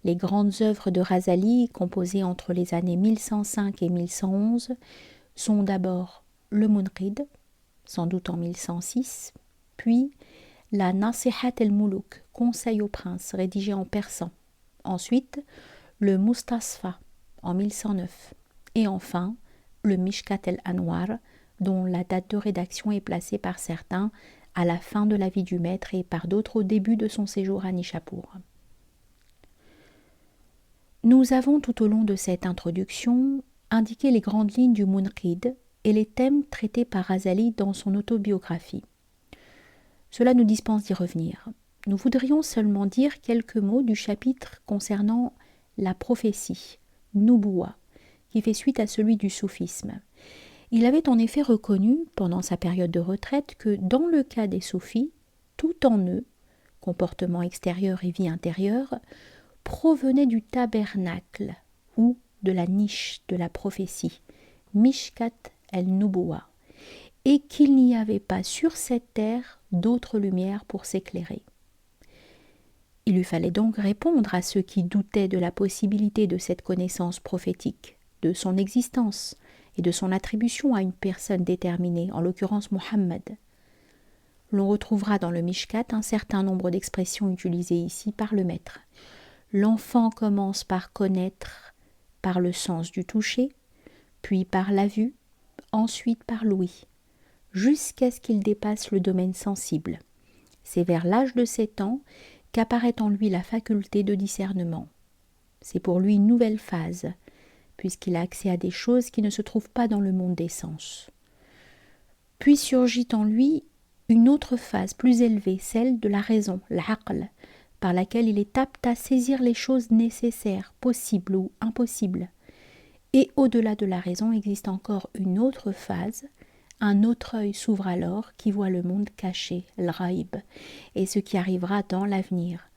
Les grandes œuvres de Razali, composées entre les années 1105 et 1111, sont d'abord le Munqidh, sans doute en 1106, puis la Nasihat el-Muluk, Conseil aux princes, rédigé en persan, ensuite le Mustasfa en 1109, et enfin le Mishkat el-Anwar, dont la date de rédaction est placée par certains à la fin de la vie du maître et par d'autres au début de son séjour à Nishapur. Nous avons tout au long de cette introduction indiqué les grandes lignes du Munqidh et les thèmes traités par Razali dans son autobiographie. Cela nous dispense d'y revenir. Nous voudrions seulement dire quelques mots du chapitre concernant la prophétie, Nubuwa, qui fait suite à celui du soufisme. Il avait en effet reconnu, pendant sa période de retraite, que dans le cas des soufis, tout en eux, comportement extérieur et vie intérieure, provenait du tabernacle ou de la niche de la prophétie, Mishkat el-Nubuwa, et qu'il n'y avait pas sur cette terre d'autre lumière pour s'éclairer. Il lui fallait donc répondre à ceux qui doutaient de la possibilité de cette connaissance prophétique, de son existence et de son attribution à une personne déterminée, en l'occurrence Mohammed. L'on retrouvera dans le Mishkat un certain nombre d'expressions utilisées ici par le maître. L'enfant commence par connaître par le sens du toucher, puis par la vue, ensuite par l'ouïe, jusqu'à ce qu'il dépasse le domaine sensible. C'est vers l'âge de 7 ans qu'apparaît en lui la faculté de discernement. C'est pour lui une nouvelle phase, puisqu'il a accès à des choses qui ne se trouvent pas dans le monde des sens. Puis surgit en lui une autre phase plus élevée, celle de la raison, l'aql, par laquelle il est apte à saisir les choses nécessaires, possibles ou impossibles. Et au-delà de la raison existe encore une autre phase. Un autre œil s'ouvre alors qui voit le monde caché, l'ghaïb, et ce qui arrivera dans l'avenir,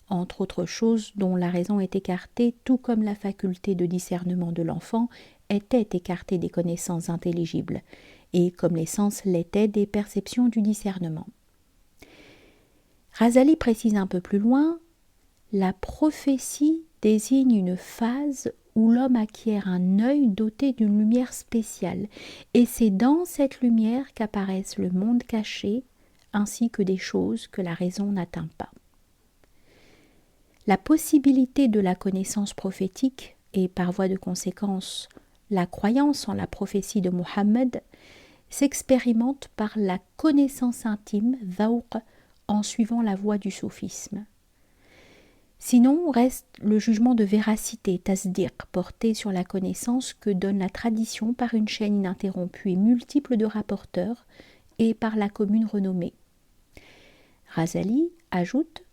entre autres choses dont la raison est écartée, tout comme la faculté de discernement de l'enfant était écartée des connaissances intelligibles, et comme les sens l'étaient des perceptions du discernement. Razali précise un peu plus loin, la prophétie désigne une phase où l'homme acquiert un œil doté d'une lumière spéciale, et c'est dans cette lumière qu'apparaissent le monde caché, ainsi que des choses que la raison n'atteint pas. La possibilité de la connaissance prophétique, et par voie de conséquence la croyance en la prophétie de Muhammad, s'expérimente par la connaissance intime, dhawq, en suivant la voie du soufisme. Sinon, reste le jugement de véracité, tasdiq, porté sur la connaissance que donne la tradition par une chaîne ininterrompue et multiple de rapporteurs et par la commune renommée. Razali ajoute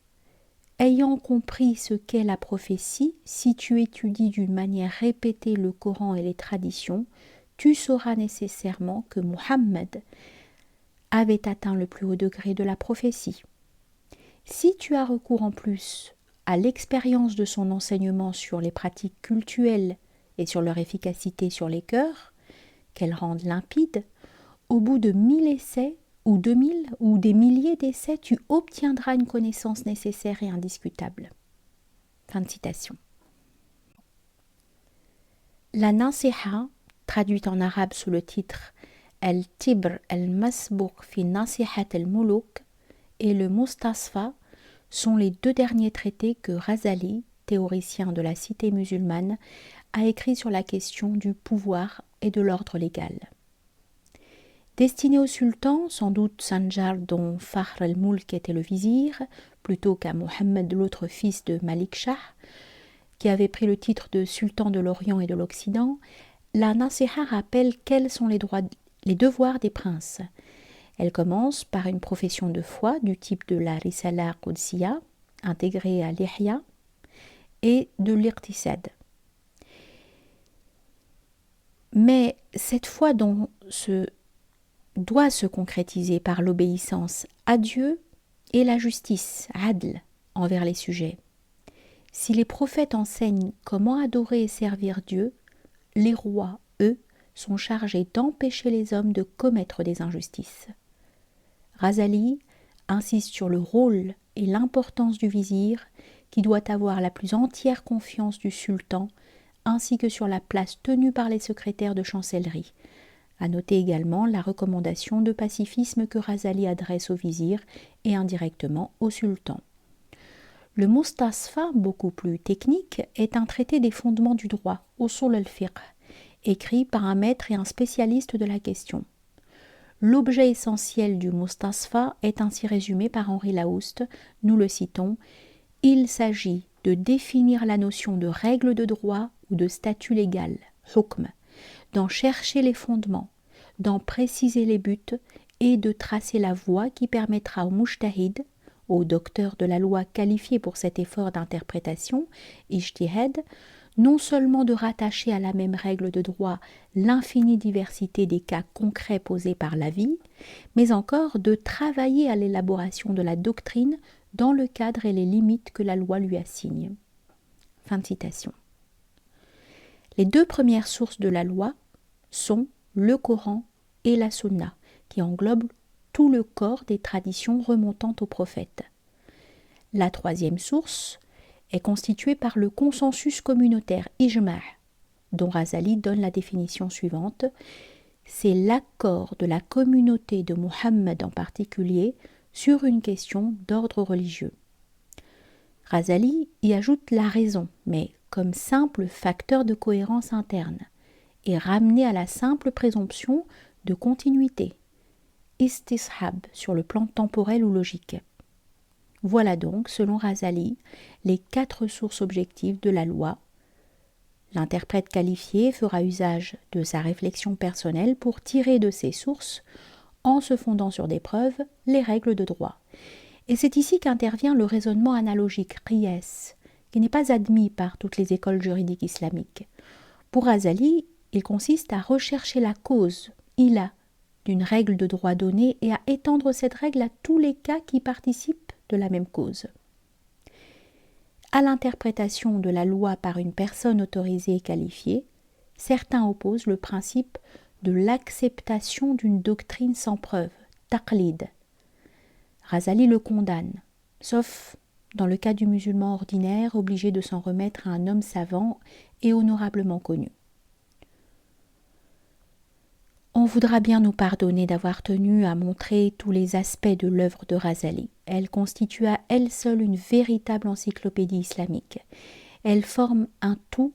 « Ayant compris ce qu'est la prophétie, si tu étudies d'une manière répétée le Coran et les traditions, tu sauras nécessairement que Muhammad avait atteint le plus haut degré de la prophétie. Si tu as recours en plus à l'expérience de son enseignement sur les pratiques cultuelles et sur leur efficacité sur les cœurs, qu'elles rendent limpides, au bout de 1000 essais ou 2000 ou des milliers d'essais, tu obtiendras une connaissance nécessaire et indiscutable. » Fin de citation. La Nasiha, traduite en arabe sous le titre Al-Tibr al-Masbouq fi Nasihat al-Muluk, et le Mustasfa sont les deux derniers traités que Razali, théoricien de la cité musulmane, a écrits sur la question du pouvoir et de l'ordre légal. Destiné au sultan, sans doute Sanjar dont Fakhr al-Mulk était le vizir, plutôt qu'à Mohammed l'autre fils de Malik Shah, qui avait pris le titre de sultan de l'Orient et de l'Occident, la Nasiha rappelle quels sont les devoirs des princes. Elle commence par une profession de foi du type de la Risala Qudsiya, intégrée à l'Ihya, et de l'Iqtisad. Mais cette foi doit se concrétiser par l'obéissance à Dieu et la justice, adl, envers les sujets. Si les prophètes enseignent comment adorer et servir Dieu, les rois, eux, sont chargés d'empêcher les hommes de commettre des injustices. Razali insiste sur le rôle et l'importance du vizir qui doit avoir la plus entière confiance du sultan ainsi que sur la place tenue par les secrétaires de chancellerie. À noter également la recommandation de pacifisme que Razali adresse au vizir et indirectement au sultan. Le Mustasfa, beaucoup plus technique, est un traité des fondements du droit, Usul al-Fiqh, écrit par un maître et un spécialiste de la question. L'objet essentiel du Mustasfa est ainsi résumé par Henri Laouste, nous le citons, « Il s'agit de définir la notion de règle de droit ou de statut légal, hukm, d'en chercher les fondements, d'en préciser les buts et de tracer la voie qui permettra au mujtahid, au docteur de la loi qualifié pour cet effort d'interprétation, ijtihad, non seulement de rattacher à la même règle de droit l'infinie diversité des cas concrets posés par la vie, mais encore de travailler à l'élaboration de la doctrine dans le cadre et les limites que la loi lui assigne. » Fin de citation. Les deux premières sources de la loi sont le Coran et la Sunna, qui englobent tout le corps des traditions remontant aux prophètes. La troisième source est constituée par le consensus communautaire ijma', dont Razali donne la définition suivante. C'est l'accord de la communauté de Muhammad en particulier sur une question d'ordre religieux. Razali y ajoute la raison, mais comme simple facteur de cohérence interne, et ramené à la simple présomption de continuité, istishab sur le plan temporel ou logique. Voilà donc, selon Razali, les 4 sources objectives de la loi. L'interprète qualifié fera usage de sa réflexion personnelle pour tirer de ces sources, en se fondant sur des preuves, les règles de droit. Et c'est ici qu'intervient le raisonnement analogique, qiyas, qui n'est pas admis par toutes les écoles juridiques islamiques. Pour Ghazali, il consiste à rechercher la cause, ila, d'une règle de droit donnée et à étendre cette règle à tous les cas qui participent de la même cause. À l'interprétation de la loi par une personne autorisée et qualifiée, certains opposent le principe de l'acceptation d'une doctrine sans preuve, taqlid. Ghazali le condamne, sauf dans le cas du musulman ordinaire obligé de s'en remettre à un homme savant et honorablement connu. On voudra bien nous pardonner d'avoir tenu à montrer tous les aspects de l'œuvre de Ghazali. Elle constitue à elle seule une véritable encyclopédie islamique. Elle forme un tout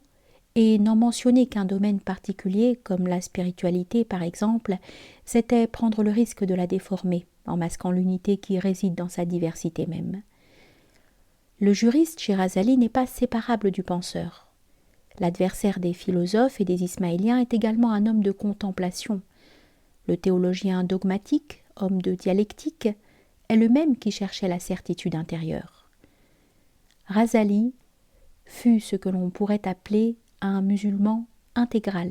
et n'en mentionner qu'un domaine particulier, comme la spiritualité par exemple, c'était prendre le risque de la déformer, en masquant l'unité qui réside dans sa diversité même. Le juriste chez Ghazali n'est pas séparable du penseur. L'adversaire des philosophes et des ismaéliens est également un homme de contemplation. Le théologien dogmatique, homme de dialectique, est le même qui cherchait la certitude intérieure. Ghazali fut ce que l'on pourrait appeler un musulman intégral,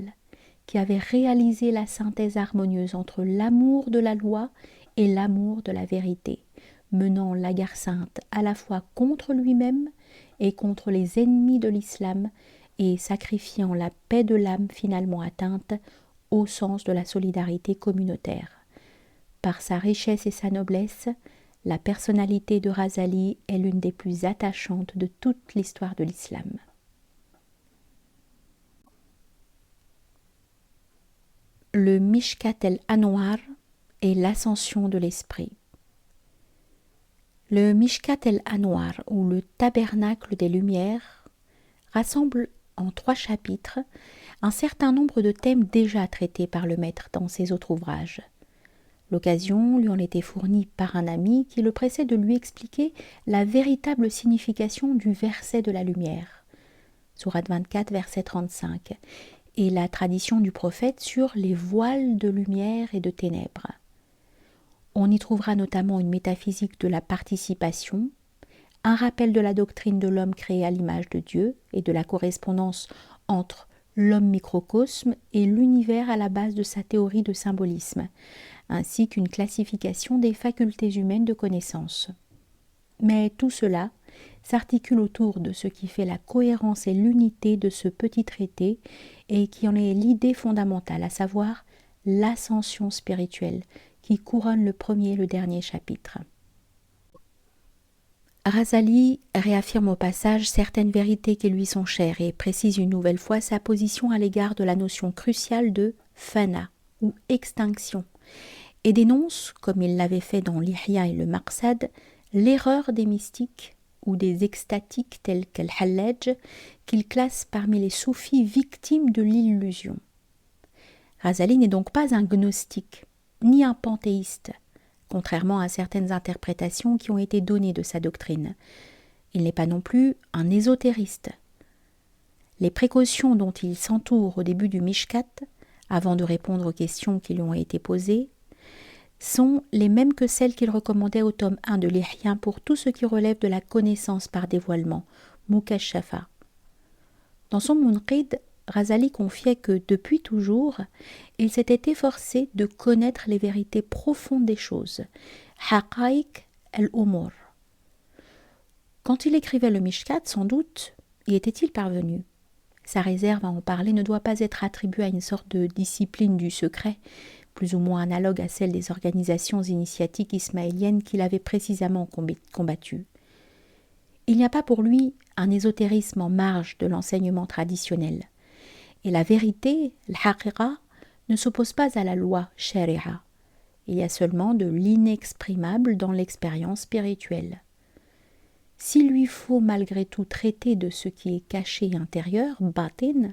qui avait réalisé la synthèse harmonieuse entre l'amour de la loi et l'amour de la vérité, menant la guerre sainte à la fois contre lui-même et contre les ennemis de l'islam et sacrifiant la paix de l'âme finalement atteinte au sens de la solidarité communautaire. Par sa richesse et sa noblesse, la personnalité de Ghazali est l'une des plus attachantes de toute l'histoire de l'islam. Le Mishkat el-Anwar et l'ascension de l'esprit. Le Mishkat el-Anwar, ou le tabernacle des lumières, rassemble en 3 chapitres un certain nombre de thèmes déjà traités par le maître dans ses autres ouvrages. L'occasion lui en était fournie par un ami qui le pressait de lui expliquer la véritable signification du verset de la lumière, Sourate 24, verset 35, et la tradition du prophète sur les voiles de lumière et de ténèbres. On y trouvera notamment une métaphysique de la participation, un rappel de la doctrine de l'homme créé à l'image de Dieu et de la correspondance entre l'homme microcosme et l'univers à la base de sa théorie de symbolisme, ainsi qu'une classification des facultés humaines de connaissance. Mais tout cela s'articule autour de ce qui fait la cohérence et l'unité de ce petit traité et qui en est l'idée fondamentale, à savoir l'ascension spirituelle qui couronne le premier et le dernier chapitre. Ghazali réaffirme au passage certaines vérités qui lui sont chères et précise une nouvelle fois sa position à l'égard de la notion cruciale de fana ou extinction et dénonce, comme il l'avait fait dans l'Ihya et le Maqsad, l'erreur des mystiques ou des extatiques tels qu'Al-Hallaj qu'il classe parmi les soufis victimes de l'illusion. Ghazali n'est donc pas un gnostique, ni un panthéiste, contrairement à certaines interprétations qui ont été données de sa doctrine. Il n'est pas non plus un ésotériste. Les précautions dont il s'entoure au début du Mishkat, avant de répondre aux questions qui lui ont été posées, sont les mêmes que celles qu'il recommandait au tome 1 de l'Ihya pour tout ce qui relève de la connaissance par dévoilement, Mukashafa. Dans son Munqid, Ghazali confiait que, depuis toujours, il s'était efforcé de connaître les vérités profondes des choses, Haqaïq al-Umur. Quand il écrivait le Mishkat, sans doute, y était-il parvenu. Sa réserve à en parler ne doit pas être attribuée à une sorte de discipline du secret, plus ou moins analogue à celle des organisations initiatiques ismaéliennes qu'il avait précisément combattues. Il n'y a pas pour lui un ésotérisme en marge de l'enseignement traditionnel. Et la vérité, l'haqiqa, ne s'oppose pas à la loi shari'a. Il y a seulement de l'inexprimable dans l'expérience spirituelle. S'il lui faut malgré tout traiter de ce qui est caché intérieur, batin,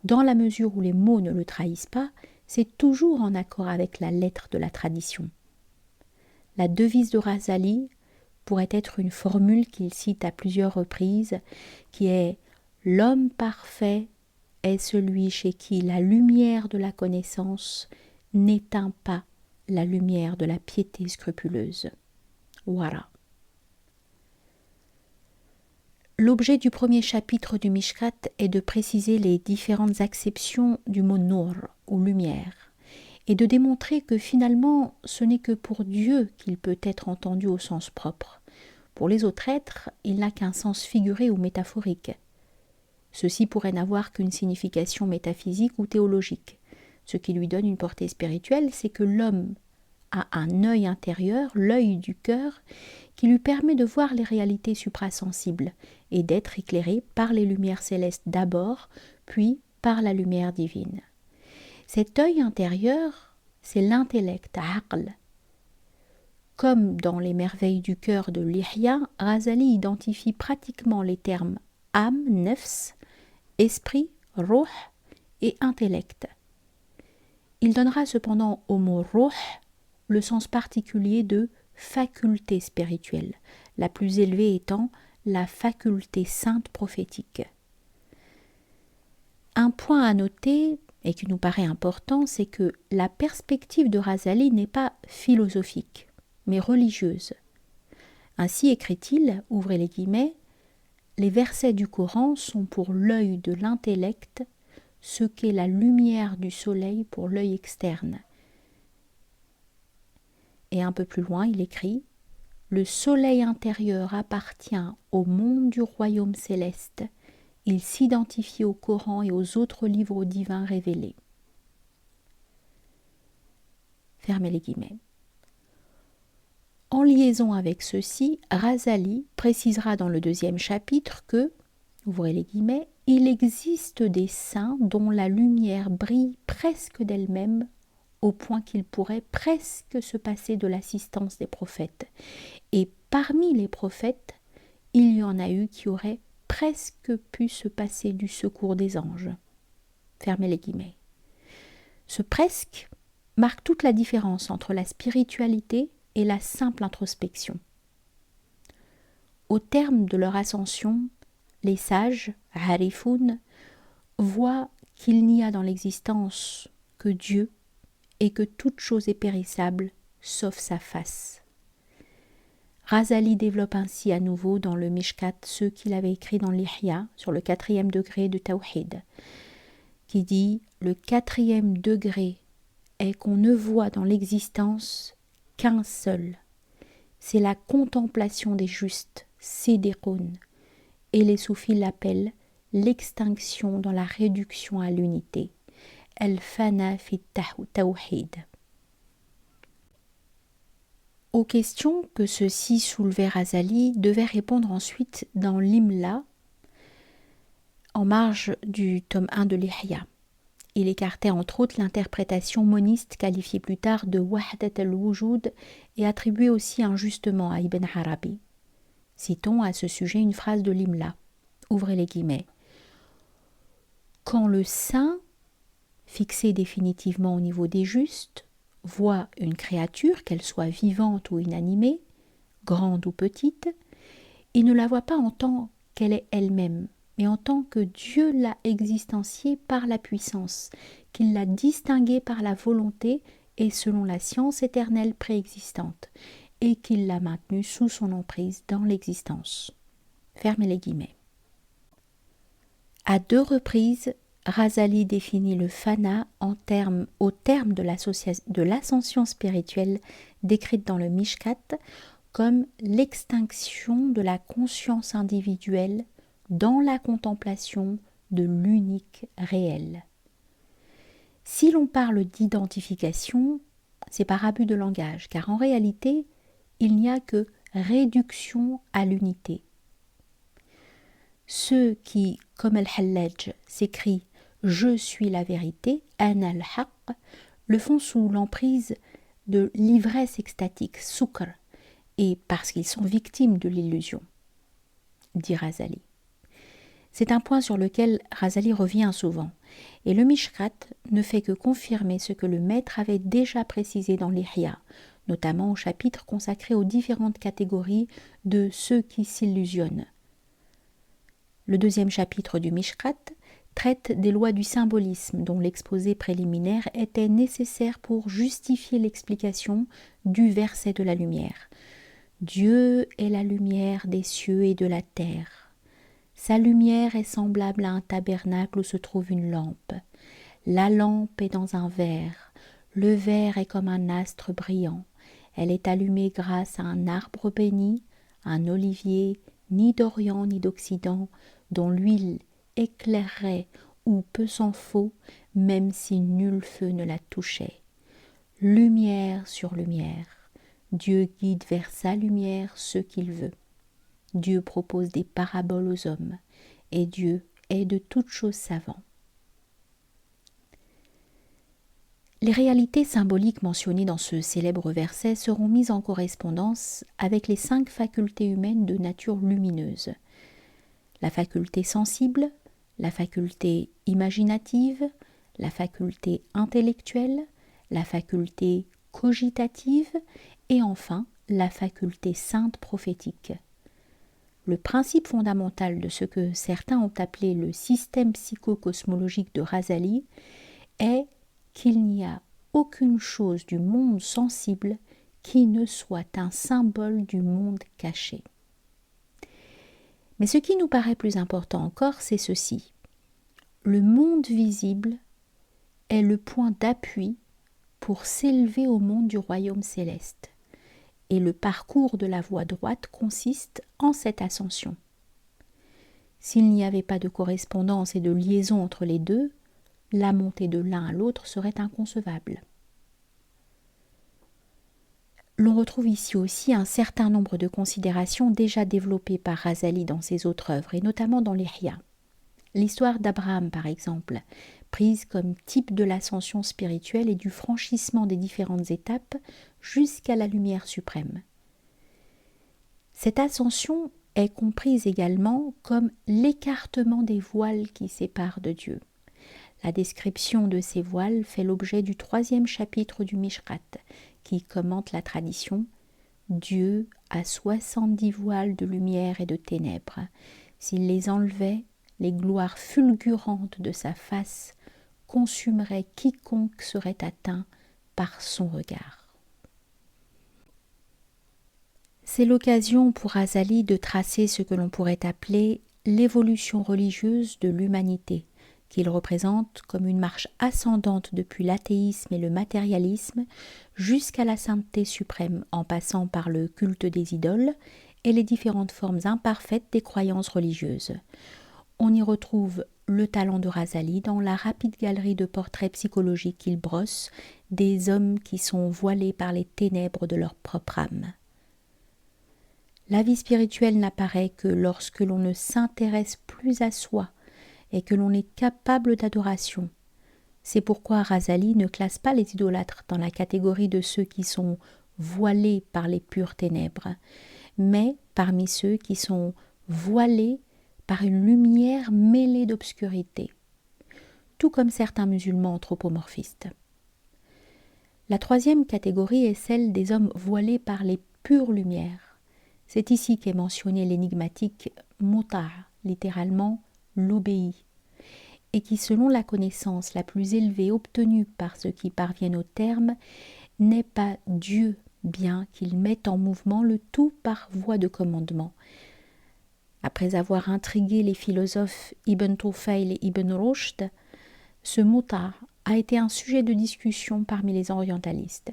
dans la mesure où les mots ne le trahissent pas, c'est toujours en accord avec la lettre de la tradition. La devise de Ghazali pourrait être une formule qu'il cite à plusieurs reprises, qui est « L'homme parfait est celui chez qui la lumière de la connaissance n'éteint pas la lumière de la piété scrupuleuse. » Wara. L'objet du premier chapitre du Mishkat est de préciser les différentes acceptions du mot Nour, ou lumière, et de démontrer que finalement ce n'est que pour Dieu qu'il peut être entendu au sens propre. Pour les autres êtres, il n'a qu'un sens figuré ou métaphorique. Ceci pourrait n'avoir qu'une signification métaphysique ou théologique. Ce qui lui donne une portée spirituelle, c'est que l'homme a un œil intérieur, l'œil du cœur, qui lui permet de voir les réalités suprasensibles et d'être éclairé par les lumières célestes d'abord, puis par la lumière divine. Cet œil intérieur, c'est l'intellect, aql. Comme dans les merveilles du cœur de l'Ihya, Ghazali identifie pratiquement les termes âme, nefs, esprit, ruh et intellect. Il donnera cependant au mot ruh le sens particulier de faculté spirituelle, la plus élevée étant la faculté sainte prophétique. Un point à noter, et qui nous paraît important, c'est que la perspective de Ghazali n'est pas philosophique, mais religieuse. Ainsi écrit-il, ouvrez les guillemets, « Les versets du Coran sont pour l'œil de l'intellect ce qu'est la lumière du soleil pour l'œil externe. » Et un peu plus loin, il écrit « Le soleil intérieur appartient au monde du royaume céleste. Il s'identifie au Coran et aux autres livres divins révélés. » Fermez les guillemets. En liaison avec ceci, Ghazali précisera dans le deuxième chapitre que, ouvrez les guillemets, il existe des saints dont la lumière brille presque d'elle-même au point qu'il pourrait presque se passer de l'assistance des prophètes. Et parmi les prophètes, il y en a eu qui auraient presque pu se passer du secours des anges. Fermez les guillemets. Ce presque marque toute la différence entre la spiritualité et la simple introspection. Au terme de leur ascension, les sages, Harifoun, voient qu'il n'y a dans l'existence que Dieu et que toute chose est périssable, sauf sa face. Ghazali développe ainsi à nouveau dans le Mishkat ce qu'il avait écrit dans l'Ihya sur le 4e degré de Tawhid, qui dit « Le 4e degré est qu'on ne voit dans l'existence qu'un seul. C'est la contemplation des justes, Siddiqoun, et les soufis l'appellent l'extinction dans la réduction à l'unité. El-Fana fi Tawhid. » Aux questions que ceux-ci soulevaient, Ghazali devait répondre ensuite dans l'Imla, en marge du tome 1 de l'Ihya. Il écartait entre autres l'interprétation moniste qualifiée plus tard de Wahdat al-Wujud et attribuait aussi injustement à Ibn Arabi. Citons à ce sujet une phrase de l'Imla. Ouvrez les guillemets. « Quand le saint, fixé définitivement au niveau des justes, voit une créature, qu'elle soit vivante ou inanimée, grande ou petite, il ne la voit pas en tant qu'elle est elle-même, mais en tant que Dieu l'a existenciée par la puissance, qu'il l'a distinguée par la volonté et selon la science éternelle préexistante, et qu'il l'a maintenue sous son emprise dans l'existence. » Fermez les guillemets. À 2 reprises, Ghazali définit le fana au terme de l'ascension spirituelle décrite dans le Mishkat comme l'extinction de la conscience individuelle dans la contemplation de l'unique réel. Si l'on parle d'identification, c'est par abus de langage, car en réalité, il n'y a que réduction à l'unité. Ceux qui, comme Al-Hallaj, s'écrient « Je suis la vérité » ana al-haq, le font sous l'emprise de l'ivresse extatique, sukr, et parce qu'ils sont victimes de l'illusion, dit Ghazali. C'est un point sur lequel Ghazali revient souvent, et le Mishkat ne fait que confirmer ce que le maître avait déjà précisé dans l'Ihya, notamment au chapitre consacré aux différentes catégories de ceux qui s'illusionnent. Le 2e chapitre du Mishkat traite des lois du symbolisme dont l'exposé préliminaire était nécessaire pour justifier l'explication du verset de la lumière. Dieu est la lumière des cieux et de la terre. Sa lumière est semblable à un tabernacle où se trouve une lampe. La lampe est dans un verre. Le verre est comme un astre brillant. Elle est allumée grâce à un arbre béni, un olivier, ni d'Orient ni d'Occident, dont l'huile éclairerait où peu s'en faut, même si nul feu ne la touchait. Lumière sur lumière. Dieu guide vers sa lumière ceux qu'il veut. Dieu propose des paraboles aux hommes, et Dieu est de toutes choses savant. Les réalités symboliques mentionnées dans ce célèbre verset seront mises en correspondance avec les 5 facultés humaines de nature lumineuse. La faculté sensible, la faculté imaginative, la faculté intellectuelle, la faculté cogitative et enfin la faculté sainte prophétique. Le principe fondamental de ce que certains ont appelé le système psychocosmologique de Razali est qu'il n'y a aucune chose du monde sensible qui ne soit un symbole du monde caché. Mais ce qui nous paraît plus important encore, c'est ceci. Le monde visible est le point d'appui pour s'élever au monde du royaume céleste. Et le parcours de la voie droite consiste en cette ascension. S'il n'y avait pas de correspondance et de liaison entre les deux, la montée de l'un à l'autre serait inconcevable. L'on retrouve ici aussi un certain nombre de considérations déjà développées par Razali dans ses autres œuvres, et notamment dans l'Ihya. L'histoire d'Abraham, par exemple, prise comme type de l'ascension spirituelle et du franchissement des différentes étapes jusqu'à la lumière suprême. Cette ascension est comprise également comme l'écartement des voiles qui séparent de Dieu. La description de ces voiles fait l'objet du 3e chapitre du Mishkat, qui commente la tradition. Dieu a 70 voiles de lumière et de ténèbres. S'il les enlevait, les gloires fulgurantes de sa face consumeraient quiconque serait atteint par son regard. C'est l'occasion pour Razali de tracer ce que l'on pourrait appeler l'évolution religieuse de l'humanité, qu'il représente comme une marche ascendante depuis l'athéisme et le matérialisme jusqu'à la sainteté suprême, en passant par le culte des idoles et les différentes formes imparfaites des croyances religieuses. On y retrouve le talent de Razali dans la rapide galerie de portraits psychologiques qu'il brosse des hommes qui sont voilés par les ténèbres de leur propre âme. La vie spirituelle n'apparaît que lorsque l'on ne s'intéresse plus à soi et que l'on est capable d'adoration. C'est pourquoi Razali ne classe pas les idolâtres dans la catégorie de ceux qui sont voilés par les pures ténèbres, mais parmi ceux qui sont voilés par une lumière mêlée d'obscurité, tout comme certains musulmans anthropomorphistes. La 3e catégorie est celle des hommes voilés par les pures lumières. C'est ici qu'est mentionné l'énigmatique Muta', littéralement l'obéi, et qui, selon la connaissance la plus élevée obtenue par ceux qui parviennent au terme, n'est pas Dieu, bien qu'il mette en mouvement le tout par voie de commandement. Après avoir intrigué les philosophes Ibn Tufayl et Ibn Rushd, ce Muta' a été un sujet de discussion parmi les orientalistes.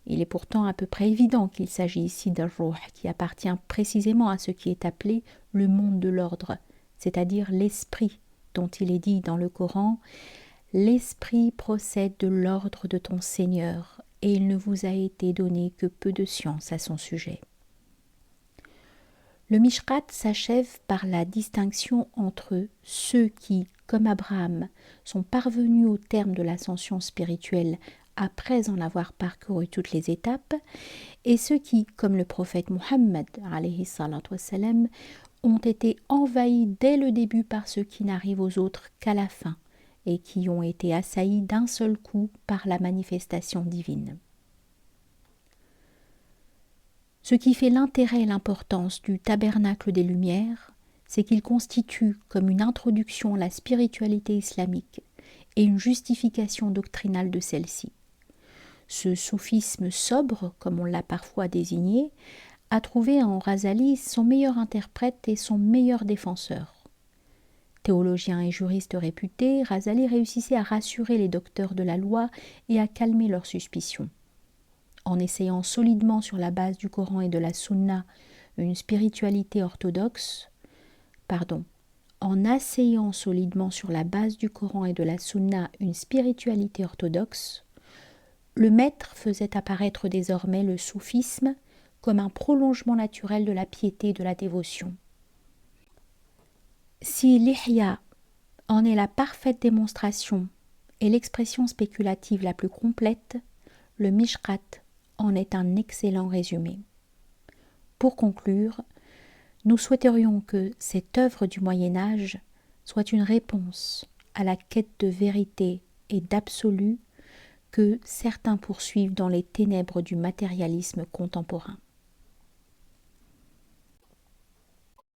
Il est pourtant à peu près évident qu'il s'agit ici d'un ruh qui appartient précisément à ce qui est appelé le monde de l'ordre, c'est-à-dire l'esprit, dont il est dit dans le Coran « L'esprit procède de l'ordre de ton Seigneur, et il ne vous a été donné que peu de science à son sujet. » Le Mishkat s'achève par la distinction entre ceux qui, comme Abraham, sont parvenus au terme de l'ascension spirituelle après en avoir parcouru toutes les étapes, et ceux qui, comme le prophète Mohammed, alayhi salatu wassalam, ont été envahis dès le début par ceux qui n'arrivent aux autres qu'à la fin, et qui ont été assaillis d'un seul coup par la manifestation divine. Ce qui fait l'intérêt et l'importance du tabernacle des Lumières, c'est qu'il constitue comme une introduction à la spiritualité islamique et une justification doctrinale de celle-ci. Ce soufisme sobre, comme on l'a parfois désigné, a trouvé en Razali son meilleur interprète et son meilleur défenseur. Théologien et juriste réputé, Razali réussissait à rassurer les docteurs de la loi et à calmer leurs suspicions. En essayant solidement sur la base du Coran et de la Sunna une spiritualité orthodoxe, en asseyant solidement sur la base du Coran et de la Sunna une spiritualité orthodoxe, le maître faisait apparaître désormais le soufisme comme un prolongement naturel de la piété et de la dévotion. Si l'Ihya en est la parfaite démonstration et l'expression spéculative la plus complète, le Mishkat en est un excellent résumé. Pour conclure, nous souhaiterions que cette œuvre du Moyen-Âge soit une réponse à la quête de vérité et d'absolu que certains poursuivent dans les ténèbres du matérialisme contemporain.